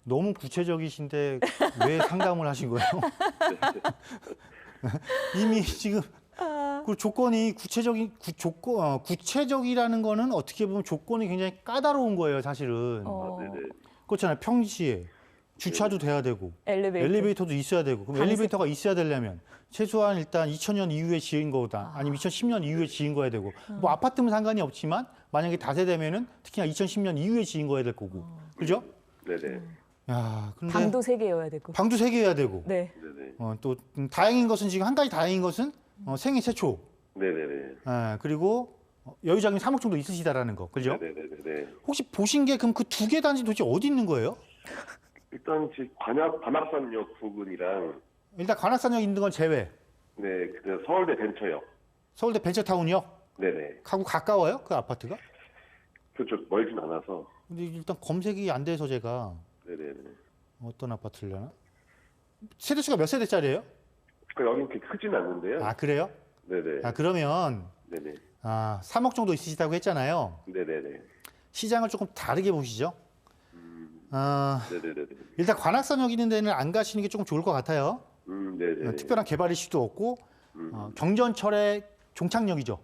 너무 구체적이신데 왜 상담을 하신 거예요? 이미 지금 그리고 조건이 구체적이라는 거는 어떻게 보면 조건이 굉장히 까다로운 거예요, 사실은. 네네. 그렇잖아요. 평지에 주차도 돼야 되고 엘리베이터도 있어야 되고 그럼 엘리베이터가 있어야 되려면 최소한 일단 2000년 이후에 지은 거다. 아니면 2010년 이후에 지은 거야 되고 뭐 아파트면 상관이 없지만 만약에 다세대면은 특히나 2010년 이후에 지은 거야 될 거고. 그죠? 네네. 야, 근데 방도 3개여야 되고. 방도 3개여야 되고. 네. 네네. 또 다행인 것은 지금 한 가지 다행인 것은 생애 최초. 네네네. 그리고 여유자금 3억 정도 있으시다라는 거. 그죠? 네네네. 혹시 보신 게 그럼 그 2개 단지 도대체 어디 있는 거예요? 일단 지금 관악산역 부근이랑 일단 관악산역 있는 건 제외. 네, 그 서울대 벤처역. 서울대 벤처타운이요? 네네. 하고 가까워요? 그 아파트가? 그쪽 멀진 않아서. 근데 일단 검색이 안 돼서 제가 네네네. 어떤 아파트려나? 세대수가 몇 세대짜리예요? 그러니까 여긴 그렇게 크진 않는데요. 아, 그래요? 네네. 그러면 네네. 3억 정도 있으시다고 했잖아요. 네네네. 시장을 조금 다르게 보시죠. 네네네. 일단 관악산역 있는 데는 안 가시는 게 조금 좋을 것 같아요. 네네. 특별한 개발 이슈도 없고 경전철의 종착역이죠.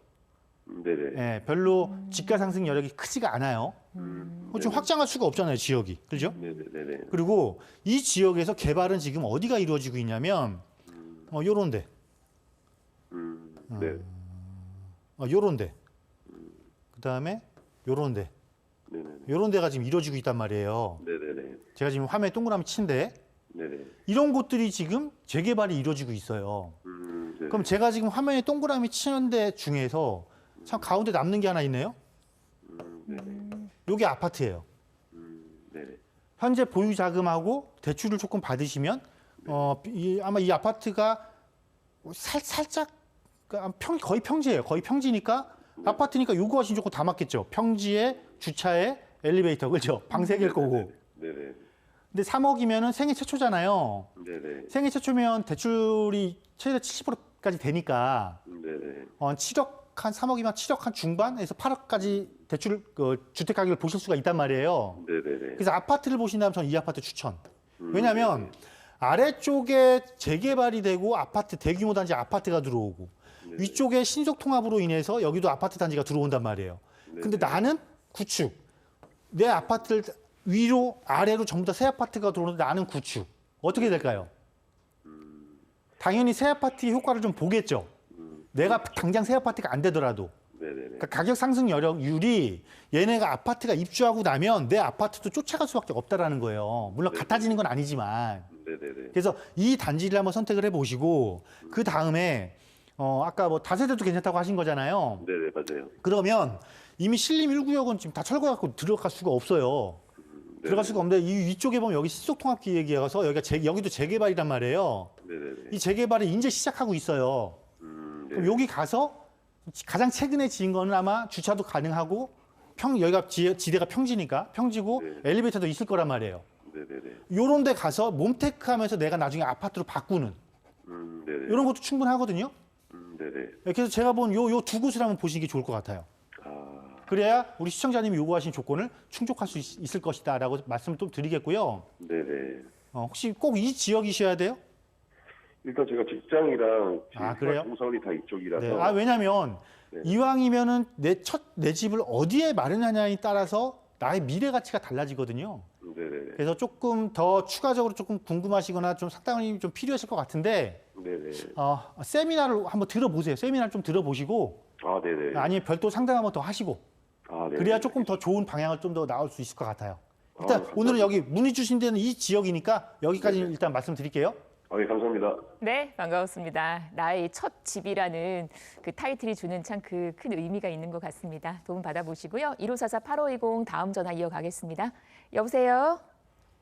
네네. 예, 별로 집가 상승 여력이 크지가 않아요. 좀 확장할 수가 없잖아요, 지역이. 그죠? 네네네. 그리고 이 지역에서 개발은 지금 어디가 이루어지고 있냐면 요런 데. 네. 요런 데. 그다음에 요런 데. 네네. 요런 데가 지금 이루어지고 있단 말이에요. 네네네. 제가 지금 화면에 동그라미 친데 네네. 이런 곳들이 지금 재개발이 이루어지고 있어요. 네. 그럼 제가 지금 화면에 동그라미 치는 데 중에서 참 가운데 남는 게 하나 있네요. 네네. 요게 아파트예요. 네네. 현재 보유 자금하고 대출을 조금 받으시면 아마 이 아파트가 살짝 거의 평지예요. 거의 평지니까 아파트니까 요구하신 조건 다 맞겠죠. 평지에 주차에 엘리베이터 그렇죠. 방 3개일 거고. 네네. 근데 3억이면은 생애 최초잖아요. 네네. 생애 최초면 대출이 최대 70%까지 되니까 네네. 7억 한 3억이면 7억 한 중반에서 8억까지 대출 주택 가격을 보실 수가 있단 말이에요. 네네네. 그래서 아파트를 보신다면 저는 이 아파트 추천. 왜냐하면 아래쪽에 재개발이 되고 아파트 대규모 단지 아파트가 들어오고 위쪽에 신속 통합으로 인해서 여기도 아파트 단지가 들어온단 말이에요. 근데 나는 구축. 내 아파트를 위로 아래로 전부 다 새 아파트가 들어오는데 나는 구축. 어떻게 될까요? 당연히 새 아파트의 효과를 좀 보겠죠. 내가 당장 새 아파트가 안 되더라도. 네네네. 그러니까 가격 상승 여력률이 얘네가 아파트가 입주하고 나면 내 아파트도 쫓아갈 수밖에 없다라는 거예요. 물론 같아지는 건 아니지만. 네네네. 그래서 이 단지를 한번 선택을 해보시고 그 다음에 아까 뭐 다세대도 괜찮다고 하신 거잖아요. 네네, 맞아요. 그러면 이미 신림 1구역은 지금 다 철거해갖고 들어갈 수가 없어요. 들어갈 수가 없는데 이 위쪽에 보면 여기 신속통합기획이어서 여기도 재개발이란 말이에요. 네네네. 이 재개발이 이제 시작하고 있어요. 그럼 여기 가서 가장 최근에 지은 거는 아마 주차도 가능하고 여기가 지대가 평지니까 평지고 네. 엘리베이터도 있을 거란 말이에요. 네네네. 요런 데 가서 몸테크하면서 내가 나중에 아파트로 바꾸는 네네. 이런 것도 충분하거든요. 네네. 그래서 제가 본 요 두 곳을 한번 보시는 게 좋을 것 같아요. 그래야 우리 시청자님이 요구하신 조건을 충족할 수 있을 것이다라고 말씀을 좀 드리겠고요. 네네. 혹시 꼭 이 지역이셔야 돼요? 일단 제가 직장이랑 그래요? 동선이 다 이쪽이라서. 네. 왜냐면 네. 이왕이면은 내 집을 어디에 마련하냐에 따라서 나의 미래 가치가 달라지거든요. 네네. 그래서 조금 더 추가적으로 조금 궁금하시거나 좀 상담이 좀 필요하실 것 같은데 네네. 세미나를 한번 들어보세요. 세미나를 좀 들어보시고 네네. 아니면 별도 상담 한번 더 하시고 네네. 그래야 조금 더 좋은 방향을 좀 더 나올 수 있을 것 같아요. 일단 감사합니다. 오늘은 여기 문의 주신 데는 이 지역이니까 여기까지 네네. 일단 말씀드릴게요. 네, 감사합니다. 네, 반가웠습니다. 나의 첫 집이라는 그 타이틀이 주는 참 그 큰 의미가 있는 것 같습니다. 도움 받아보시고요. 1544-8520 다음 전화 이어가겠습니다. 여보세요?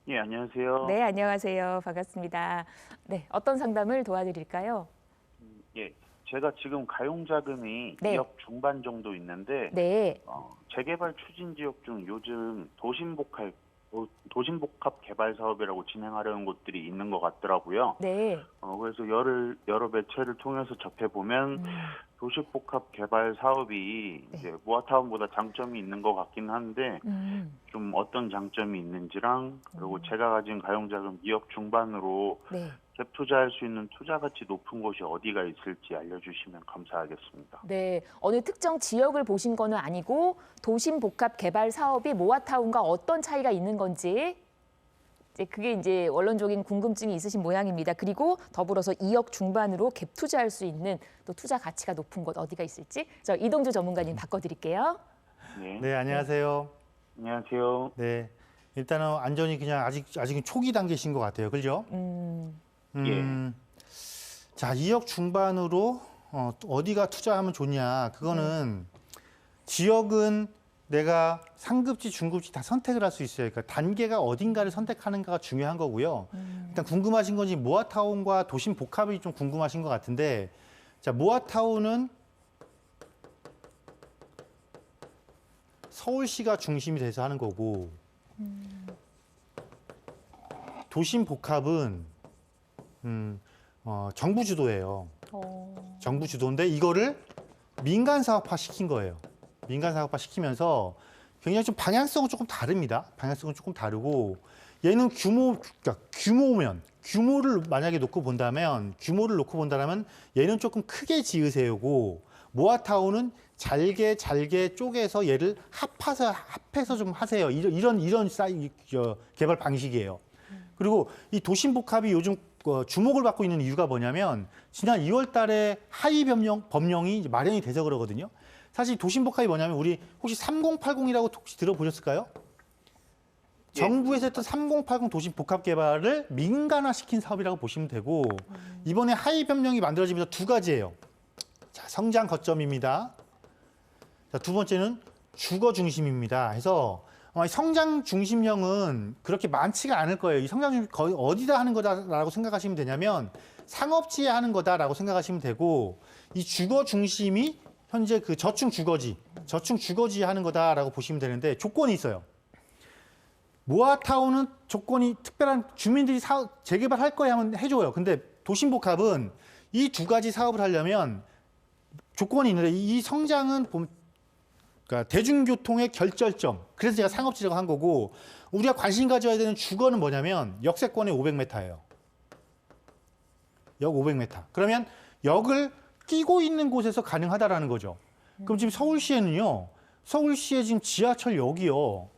예, 안녕하세요. 네, 안녕하세요. 반갑습니다. 네, 어떤 상담을 도와드릴까요? 예, 제가 지금 가용자금이 네. 2억 중반 정도 있는데 네, 재개발 추진 지역 중 요즘 도심복합 개발 사업이라고 진행하려는 곳들이 있는 것 같더라고요. 네. 그래서 여러 매체를 통해서 접해보면 도시복합 개발 사업이 네. 이제 모아타운보다 장점이 있는 것 같긴 한데 음. 좀 어떤 장점이 있는지랑 그리고 제가 가진 가용자금 2억 중반으로 네. 갭 투자할 수 있는 투자 가치 높은 곳이 어디가 있을지 알려주시면 감사하겠습니다. 네, 어느 특정 지역을 보신 거는 아니고 도심 복합 개발 사업이 모아타운과 어떤 차이가 있는 건지 그게 이제 원론적인 궁금증이 있으신 모양입니다. 그리고 더불어서 2억 중반으로 갭 투자할 수 있는 또 투자 가치가 높은 곳 어디가 있을지 저 이동주 전문가님 바꿔드릴게요. 네. 네, 안녕하세요. 안녕하세요. 네, 일단은 안전이 그냥 아직은 초기 단계신 것 같아요. 그죠? 자, 2억 중반으로 어디가 투자하면 좋냐? 그거는 지역은 내가 상급지, 중급지 다 선택을 할 수 있어요. 그러니까 단계가 어딘가를 선택하는가가 중요한 거고요. 일단 궁금하신 건지 모아타운과 도심 복합이 좀 궁금하신 것 같은데, 자, 모아타운은 서울시가 중심이 돼서 하는 거고, 도심 복합은 정부 주도예요. 정부 주도인데 이거를 민간 사업화 시킨 거예요. 민간 사업화 시키면서 굉장히 좀 방향성은 조금 다릅니다. 방향성은 조금 다르고 얘는 그러니까 규모를 만약에 놓고 본다면 얘는 조금 크게 지으세요고 모아타운은 잘게 쪼개서 얘를 합해서 좀 하세요. 이런 개발 방식이에요. 그리고 이 도심복합이 요즘 주목을 받고 있는 이유가 뭐냐면 지난 2월 달에 하위 법령이 마련이 돼서 그러거든요. 사실 도심복합이 뭐냐면 우리 혹시 3080이라고 혹시 들어보셨을까요? 예. 정부에서 했던 3080 도심복합 개발을 민간화시킨 사업이라고 보시면 되고 이번에 하위 법령이 만들어지면서 두 가지예요. 자, 성장 거점입니다. 자, 두 번째는 주거 중심입니다. 해서 성장 중심형은 그렇게 많지가 않을 거예요. 이 성장 중심 거의 어디다 하는 거다라고 생각하시면 되냐면 상업지에 하는 거다라고 생각하시면 되고 이 주거 중심이 현재 그 저층 주거지에 하는 거다라고 보시면 되는데 조건이 있어요. 모아타운은 조건이 특별한 주민들이 재개발할 거야 하면 해줘요. 근데 도심복합은 이 두 가지 사업을 하려면 조건이 있는데 이 성장은 그러니까 대중교통의 결절점. 그래서 제가 상업지라고 한 거고 우리가 관심 가져야 되는 주거는 뭐냐면 역세권의 500m예요. 역 500m. 그러면 역을 끼고 있는 곳에서 가능하다라는 거죠. 그럼 지금 서울시에는요. 서울시에 지금 지하철역이요.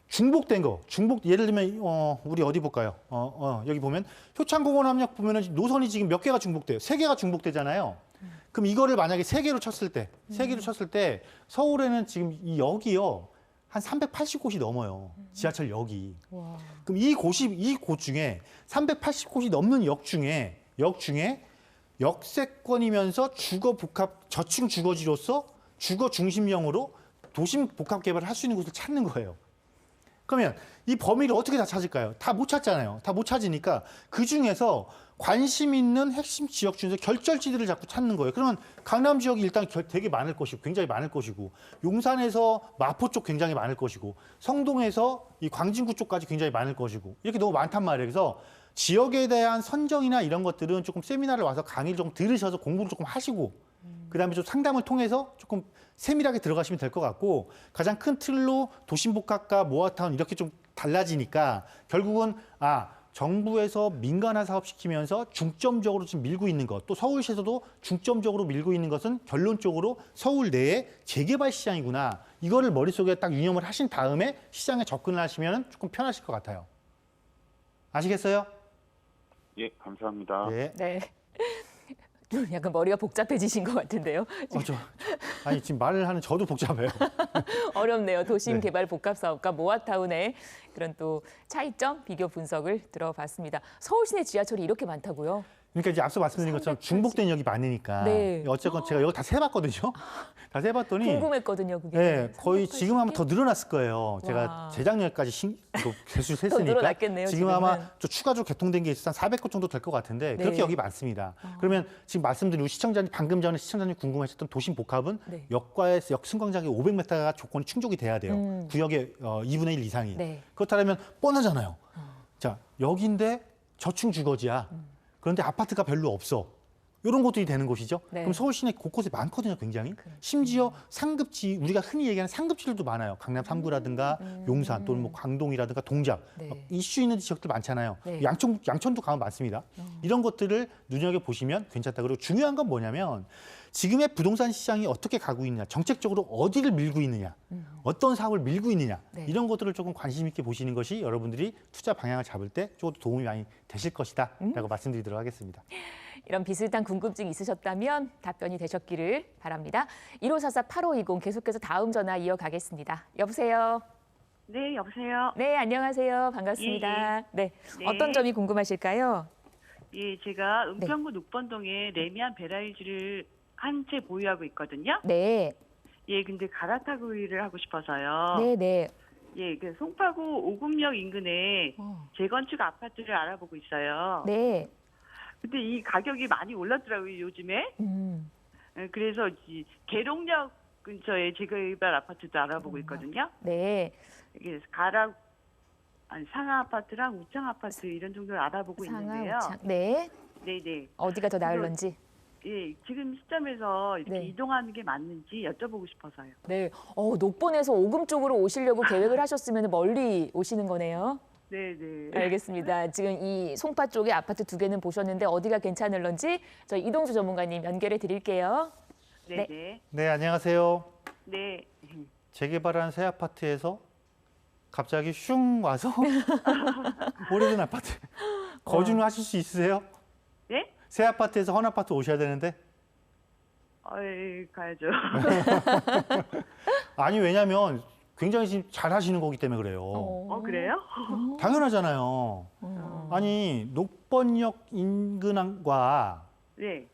중복된 거. 예를 들면 우리 어디 볼까요? 여기 보면 효창공원암역 보면은 노선이 지금 몇 개가 중복돼요. 3개가 중복되잖아요. 그럼 이거를 만약에 3개로 쳤을 때 서울에는 지금 이 역이요. 한 380곳이 넘어요. 지하철 역이. 와. 그럼 이 곳 중에 380곳이 넘는 역 중에 역세권이면서 주거 복합 저층 주거지로서 주거 중심형으로 도심 복합 개발을 할 수 있는 곳을 찾는 거예요. 그러면 이 범위를 어떻게 다 찾을까요? 다 못 찾잖아요. 다 못 찾으니까 그 중에서 관심 있는 핵심 지역 중에서 결절지들을 자꾸 찾는 거예요. 그러면 강남 지역이 일단 되게 많을 것이고 굉장히 많을 것이고 용산에서 마포 쪽 굉장히 많을 것이고 성동에서 이 광진구 쪽까지 굉장히 많을 것이고 이렇게 너무 많단 말이에요. 그래서 지역에 대한 선정이나 이런 것들은 조금 세미나를 와서 강의를 좀 들으셔서 공부를 조금 하시고 그다음에 좀 상담을 통해서 조금 세밀하게 들어가시면 될 것 같고 가장 큰 틀로 도심복합과 모아타운 이렇게 좀 달라지니까 결국은 정부에서 민간화 사업시키면서 중점적으로 지금 밀고 있는 것, 또 서울시에서도 중점적으로 밀고 있는 것은 결론적으로 서울 내에 재개발 시장이구나. 이거를 머릿속에 딱 유념을 하신 다음에 시장에 접근을 하시면 조금 편하실 것 같아요. 아시겠어요? 예, 감사합니다. 네. 네. 좀 약간 머리가 복잡해지신 것 같은데요. 아니 지금 말을 하는 저도 복잡해요. 어렵네요. 도심 네. 개발 복합 사업과 모아타운의 그런 또 차이점 비교 분석을 들어봤습니다. 서울 시내 지하철이 이렇게 많다고요? 그러니까 이제 앞서 말씀드린 것처럼 380. 중복된 역이 많으니까 네. 어쨌건 제가 여기 다 세봤거든요. 다 세봤더니 궁금했거든요. 그게. 네, 거의 380 지금 하면 개? 더 늘어났을 거예요. 와. 제가 재작년까지 개수를 더 셌으니까 늘어났겠네요, 지금 아마 지금은. 좀 추가적으로 개통된 게 있어서 한 400곳 정도 될 것 같은데 네. 그렇게 여기 많습니다. 그러면 지금 말씀드린 우리 시청자님 방금 전에 시청자님 궁금하셨던 도심 복합은 네. 역과의 역 승강장이 500m가 조건이 충족이 돼야 돼요. 구역의 2분의 1 이상이. 네. 그렇다면 뻔하잖아요. 자, 여기인데 저층 주거지야. 그런데 아파트가 별로 없어. 이런 것들이 되는 곳이죠. 네. 그럼 서울 시내 곳곳에 많거든요, 굉장히. 심지어 상급지, 우리가 흔히 얘기하는 상급지들도 많아요. 강남 3구라든가 용산 또는 뭐 광동이라든가 동작. 네. 이슈 있는 지역들 많잖아요. 네. 양천도 가면 많습니다. 이런 것들을 눈여겨보시면 괜찮다. 그리고 중요한 건 뭐냐면 지금의 부동산 시장이 어떻게 가고 있느냐, 정책적으로 어디를 밀고 있느냐, 어떤 사업을 밀고 있느냐, 네. 이런 것들을 조금 관심 있게 보시는 것이 여러분들이 투자 방향을 잡을 때 조금 도움이 많이 되실 것이다 라고 말씀드리도록 하겠습니다. 이런 비슷한 궁금증이 있으셨다면 답변이 되셨기를 바랍니다. 1544-8520 계속해서 다음 전화 이어가겠습니다. 여보세요. 네, 여보세요. 네, 안녕하세요. 반갑습니다. 네. 네. 어떤 점이 궁금하실까요? 예, 제가 은평구 6번동에 레미안 베라이즈를 한 채 보유하고 있거든요. 네. 예, 근데 갈아타기를 하고 싶어서요. 네, 네. 예, 그 송파구 오금역 인근에 재건축 아파트를 알아보고 있어요. 네. 근데 이 가격이 많이 올랐더라고요, 요즘에. 예, 그래서 이 계룡역 근처에 재개발 아파트도 알아보고 있거든요. 네. 이게 상하 아파트랑 우창 아파트 이런 정도를 알아보고 있는데요. 우창. 네. 네, 네. 어디가 더 나을런지. 예, 지금 시점에서 이렇게 네. 이동하는 게 맞는지 여쭤보고 싶어서요. 네. 녹번에서 오금 쪽으로 오시려고 계획을 하셨으면 멀리 오시는 거네요. 네, 네. 알겠습니다. 지금 이 송파 쪽에 아파트 2개는 보셨는데 어디가 괜찮을런지 저희 이동주 전문가님 연결해 드릴게요. 네, 네. 네. 네, 안녕하세요. 네. 재개발한 새 아파트에서 갑자기 슝 와서 오래된 아파트 거주는 하실 수 있으세요? 네? 새 아파트에서 헌 아파트 오셔야 되는데 가야죠. 아니 왜냐면 굉장히 지금 잘 하시는 거기 때문에 그래요. 그래요? 당연하잖아요. 아니 녹번역 인근과 네.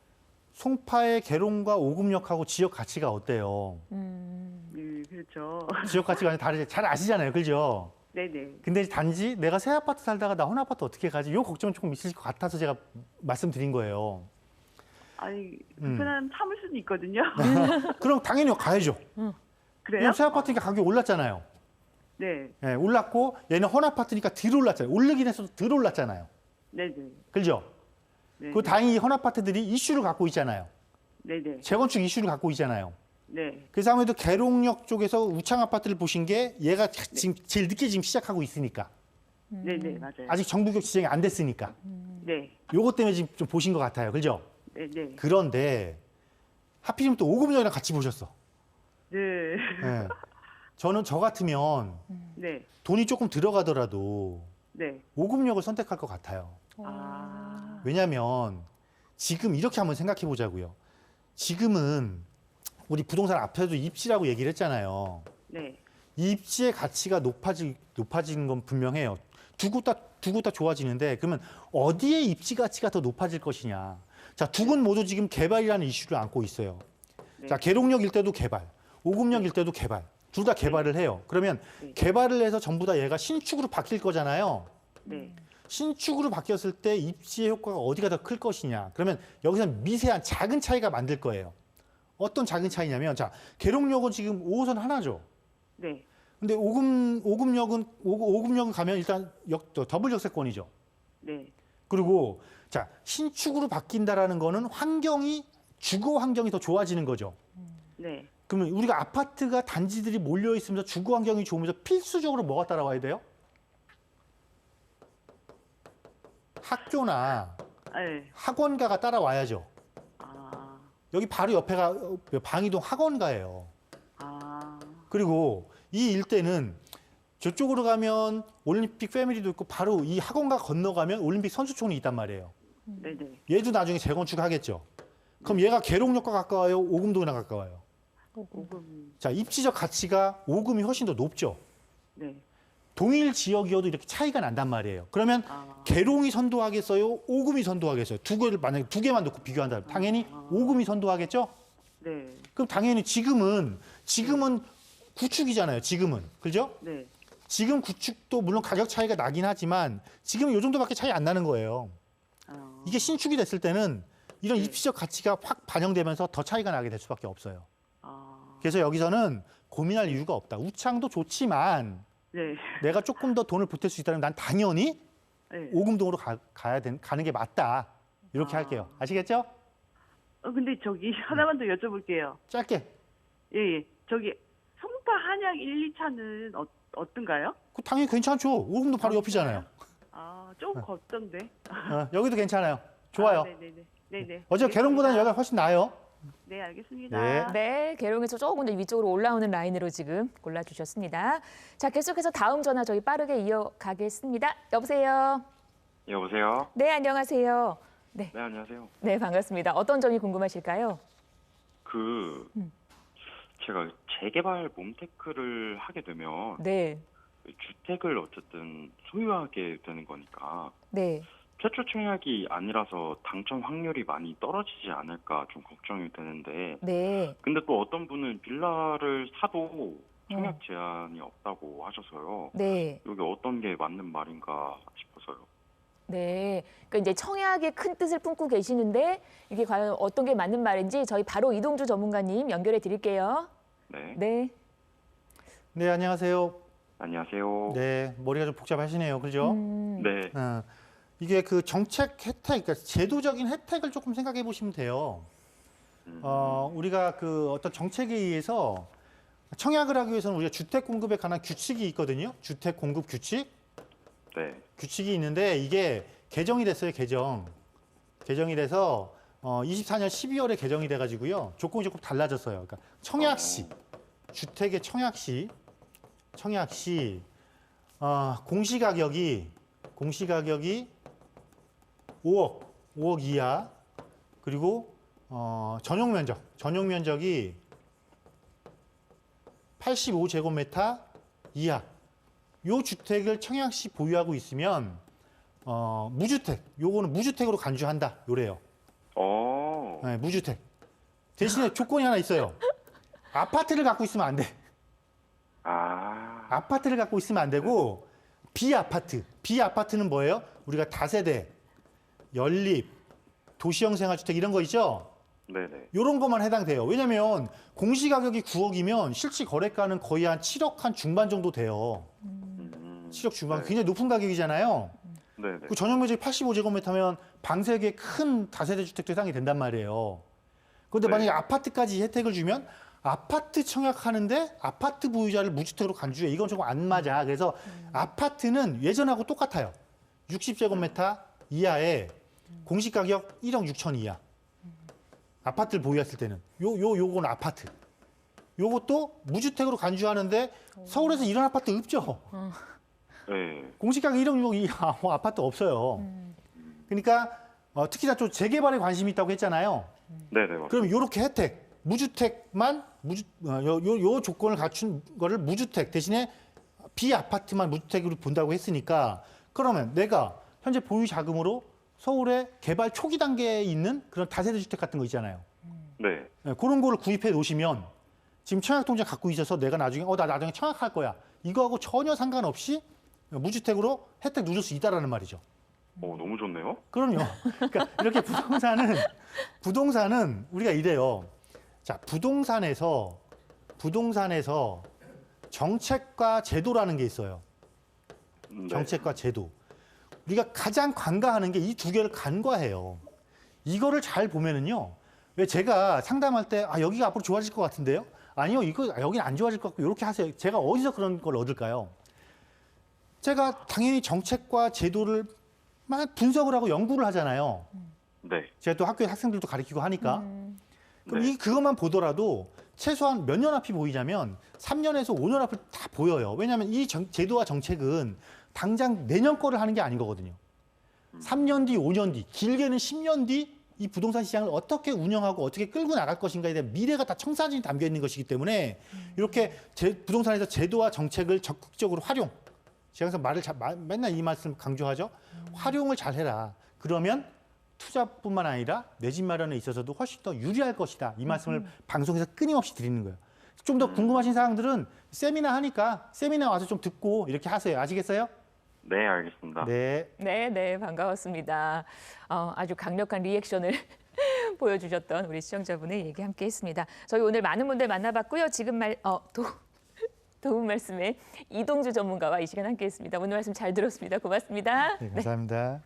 송파의 계룡과 오금역하고 지역 가치가 어때요? 네, 그렇죠. 지역 가치가 다르지. 잘 아시잖아요, 그죠? 네, 네. 근데 단지 내가 새 아파트 살다가 나 헌 아파트 어떻게 가지? 요 걱정은 조금 있으실 것 같아서 제가 말씀드린 거예요. 아니, 불편함 참을 수는 있거든요. 그럼 당연히 가야죠. 그래요? 왜냐면 새 아파트니까 가격이 올랐잖아요. 네. 예, 올랐고 얘는 헌 아파트니까 덜 올랐잖아요. 오르긴 했어도 덜 올랐잖아요. 네, 네. 그죠? 네. 그 다행히 헌 아파트들이 이슈를 갖고 있잖아요. 네, 네. 재건축 이슈를 갖고 있잖아요. 네. 그래서 아무래도 계룡역 쪽에서 우창 아파트를 보신 게 얘가 지금 제일 늦게 지금 시작하고 있으니까. 네, 네, 맞아요. 아직 정부격 지정이 안 됐으니까. 네. 요것 때문에 지금 좀 보신 것 같아요. 그죠? 네, 네. 그런데 하필이면 또 오금역이랑 같이 보셨어. 네. 예. 저는 저 같으면 네. 돈이 조금 들어가더라도 네. 오금역을 선택할 것 같아요. 왜냐하면 지금 이렇게 한번 생각해 보자고요. 지금은 우리 부동산 앞에도 입지라고 얘기를 했잖아요. 네. 이 입지의 가치가 높아지는 건 분명해요. 두 곳 다 좋아지는데 그러면 어디에 입지 가치가 더 높아질 것이냐. 자, 두 곳 모두 지금 개발이라는 이슈를 안고 있어요. 네. 자, 계룡역 일대도 개발, 오금역 일대도 개발. 둘 다 개발을 해요. 그러면 네. 개발을 해서 전부 다 얘가 신축으로 바뀔 거잖아요. 네. 신축으로 바뀌었을 때 입지의 효과가 어디가 더 클 것이냐. 그러면 여기서 미세한 작은 차이가 만들 거예요. 어떤 작은 차이냐면, 자, 계룡역은 지금 5호선 하나죠. 네. 근데 오금역은 가면 일단 더블 역세권이죠. 네. 그리고 자, 신축으로 바뀐다라는 거는 주거 환경이 더 좋아지는 거죠. 네. 그러면 우리가 아파트가 단지들이 몰려 있으면서 주거 환경이 좋으면서 필수적으로 뭐가 따라와야 돼요? 학교나 네. 학원가가 따라와야죠. 아. 여기 바로 옆에가 방이동 학원가예요. 아. 그리고 이 일대는 저쪽으로 가면 올림픽 패밀리도 있고 바로 이 학원가 건너가면 올림픽 선수촌이 있단 말이에요. 네, 네. 얘도 나중에 재건축하겠죠. 그럼 얘가 계룡역과 가까워요? 오금동이나 가까워요? 오금. 자, 입지적 가치가 오금이 훨씬 더 높죠. 네. 동일 지역이어도 이렇게 차이가 난단 말이에요. 그러면 계룡이 선도하겠어요? 오금이 선도하겠어요? 두 개를 만약에 두 개만 놓고 비교한다면 당연히 오금이 선도하겠죠? 네. 그럼 당연히 지금은 구축이잖아요. 지금은. 그죠? 네. 지금 구축도 물론 가격 차이가 나긴 하지만 지금은 요 정도밖에 차이 안 나는 거예요. 이게 신축이 됐을 때는 이런 네. 입지적 가치가 확 반영되면서 더 차이가 나게 될 수밖에 없어요. 아. 그래서 여기서는 고민할 이유가 없다. 우창도 좋지만 네. 내가 조금 더 돈을 보탤 수 있다면 난 당연히 네. 오금동으로 가는 게 맞다. 이렇게 할게요. 아시겠죠? 근데 저기 하나만 더 여쭤볼게요. 짧게. 예. 저기 송파 한양 1, 2차는 어떤가요? 그 당연히 괜찮죠. 오금도 바로 옆이잖아요. 좀 걷던데. 여기도 괜찮아요. 좋아요. 네네. 어제 계룡보다는 여기가 훨씬 나아요. 네, 알겠습니다. 네. 네, 계룡에서 조금 더 위쪽으로 올라오는 라인으로 지금 골라주셨습니다. 자, 계속해서 다음 전화 저희 빠르게 이어가겠습니다. 여보세요? 여보세요? 네, 안녕하세요. 네, 안녕하세요. 네, 반갑습니다. 어떤 점이 궁금하실까요? 제가 재개발 몬테크를 하게 되면 네, 주택을 어쨌든 소유하게 되는 거니까 네. 최초 청약이 아니라서 당첨 확률이 많이 떨어지지 않을까 좀 걱정이 되는데 네. 근데 또 어떤 분은 빌라를 사도 청약 제한이 없다고 하셔서요. 네. 여기 어떤 게 맞는 말인가 싶어서요. 네. 그러니까 이제 청약의 큰 뜻을 품고 계시는데 이게 과연 어떤 게 맞는 말인지 저희 바로 이동주 전문가님 연결해 드릴게요. 네. 네. 네, 안녕하세요. 안녕하세요. 네, 머리가 좀 복잡하시네요. 그죠? 네. 이게 그 정책 혜택, 그러니까 제도적인 혜택을 조금 생각해 보시면 돼요. 우리가 그 어떤 정책에 의해서 청약을 하기 위해서는 우리가 주택 공급에 관한 규칙이 있거든요. 주택 공급 규칙. 네. 규칙이 있는데 이게 개정이 됐어요. 개정이 돼서 24년 12월에 개정이 돼가지고요. 조건이 조금 달라졌어요. 그러니까 청약 시, 주택의 청약 시 공시가격이 5억 이하, 그리고 전용 면적이 85제곱미터 이하. 요 주택을 청약 시 보유하고 있으면 무주택, 요거는 무주택으로 간주한다. 요래요. 네, 무주택. 대신에 조건이 하나 있어요. 아파트를 갖고 있으면 안 돼. 아파트를 갖고 있으면 안 되고 비아파트는 뭐예요? 우리가 다세대, 연립, 도시형 생활주택 이런 거 있죠? 네네. 이런 것만 해당돼요. 왜냐면 공시가격이 9억이면 실질 거래가는 거의 한 7억 한 중반 정도 돼요. 7억 중반. 네. 굉장히 높은 가격이잖아요. 네네. 그 전용 면적이 85제곱미터면 방세계 큰 다세대 주택도 해당이 된단 말이에요. 그런데 네. 만약에 아파트까지 혜택을 주면 아파트 청약하는데 아파트 보유자를 무주택으로 간주해. 이건 조금 안 맞아. 그래서 아파트는 예전하고 똑같아요. 60제곱미터 이하에 공시가격 1억 6천 이하. 아파트를 보유했을 때는 요건 아파트. 요것도 무주택으로 간주하는데 서울에서 이런 아파트 없죠. 네. 공시가격 1억 6억 이하 아파트 없어요. 그러니까 특히나 좀 재개발에 관심이 있다고 했잖아요. 네네. 맞습니다. 그럼 요렇게 혜택, 무주택만 요 조건을 갖춘 거를 무주택 대신에 비아파트만 무주택으로 본다고 했으니까 그러면 내가 현재 보유 자금으로 서울에 개발 초기 단계에 있는 그런 다세대 주택 같은 거 있잖아요. 네. 그런 거를 구입해 놓으시면 지금 청약통장 갖고 있어서 내가 나중에 나 나중에 청약할 거야. 이거하고 전혀 상관없이 무주택으로 혜택 누릴 수 있다라는 말이죠. 너무 좋네요. 그럼요. 그러니까 이렇게 부동산은 우리가 이래요. 자, 부동산에서 정책과 제도라는 게 있어요. 네. 정책과 제도. 우리가 가장 간과하는 게 이 두 개를 간과해요. 이거를 잘 보면은요. 왜 제가 상담할 때 여기가 앞으로 좋아질 것 같은데요? 아니요, 여기는 안 좋아질 것 같고 이렇게 하세요. 제가 어디서 그런 걸 얻을까요? 제가 당연히 정책과 제도를 막 분석을 하고 연구를 하잖아요. 네. 제가 또 학교에 학생들도 가르치고 하니까. 그럼 네. 그것만 보더라도 최소한 몇 년 앞이 보이냐면 3년에서 5년 앞을 다 보여요. 왜냐하면 이 제도와 정책은 당장 내년 거를 하는 게 아닌 거거든요. 3년 뒤, 5년 뒤, 길게는 10년 뒤 이 부동산 시장을 어떻게 운영하고 어떻게 끌고 나갈 것인가에 대한 미래가 다 청사진이 담겨 있는 것이기 때문에 이렇게 부동산에서 제도와 정책을 적극적으로 활용. 제가 그래서 맨날 이 말씀 강조하죠. 활용을 잘 해라. 그러면 투자뿐만 아니라 내 집 마련에 있어서도 훨씬 더 유리할 것이다. 이 말씀을 방송에서 끊임없이 드리는 거예요. 좀 더 궁금하신 사항들은 세미나 하니까 세미나 와서 좀 듣고 이렇게 하세요. 아시겠어요? 네, 알겠습니다. 네. 네, 반가웠습니다. 아주 강력한 리액션을 보여주셨던 우리 시청자분의 얘기 함께했습니다. 저희 오늘 많은 분들 만나봤고요. 지금 도움 말씀에 이동주 전문가와 이 시간 함께했습니다. 오늘 말씀 잘 들었습니다. 고맙습니다. 네, 감사합니다.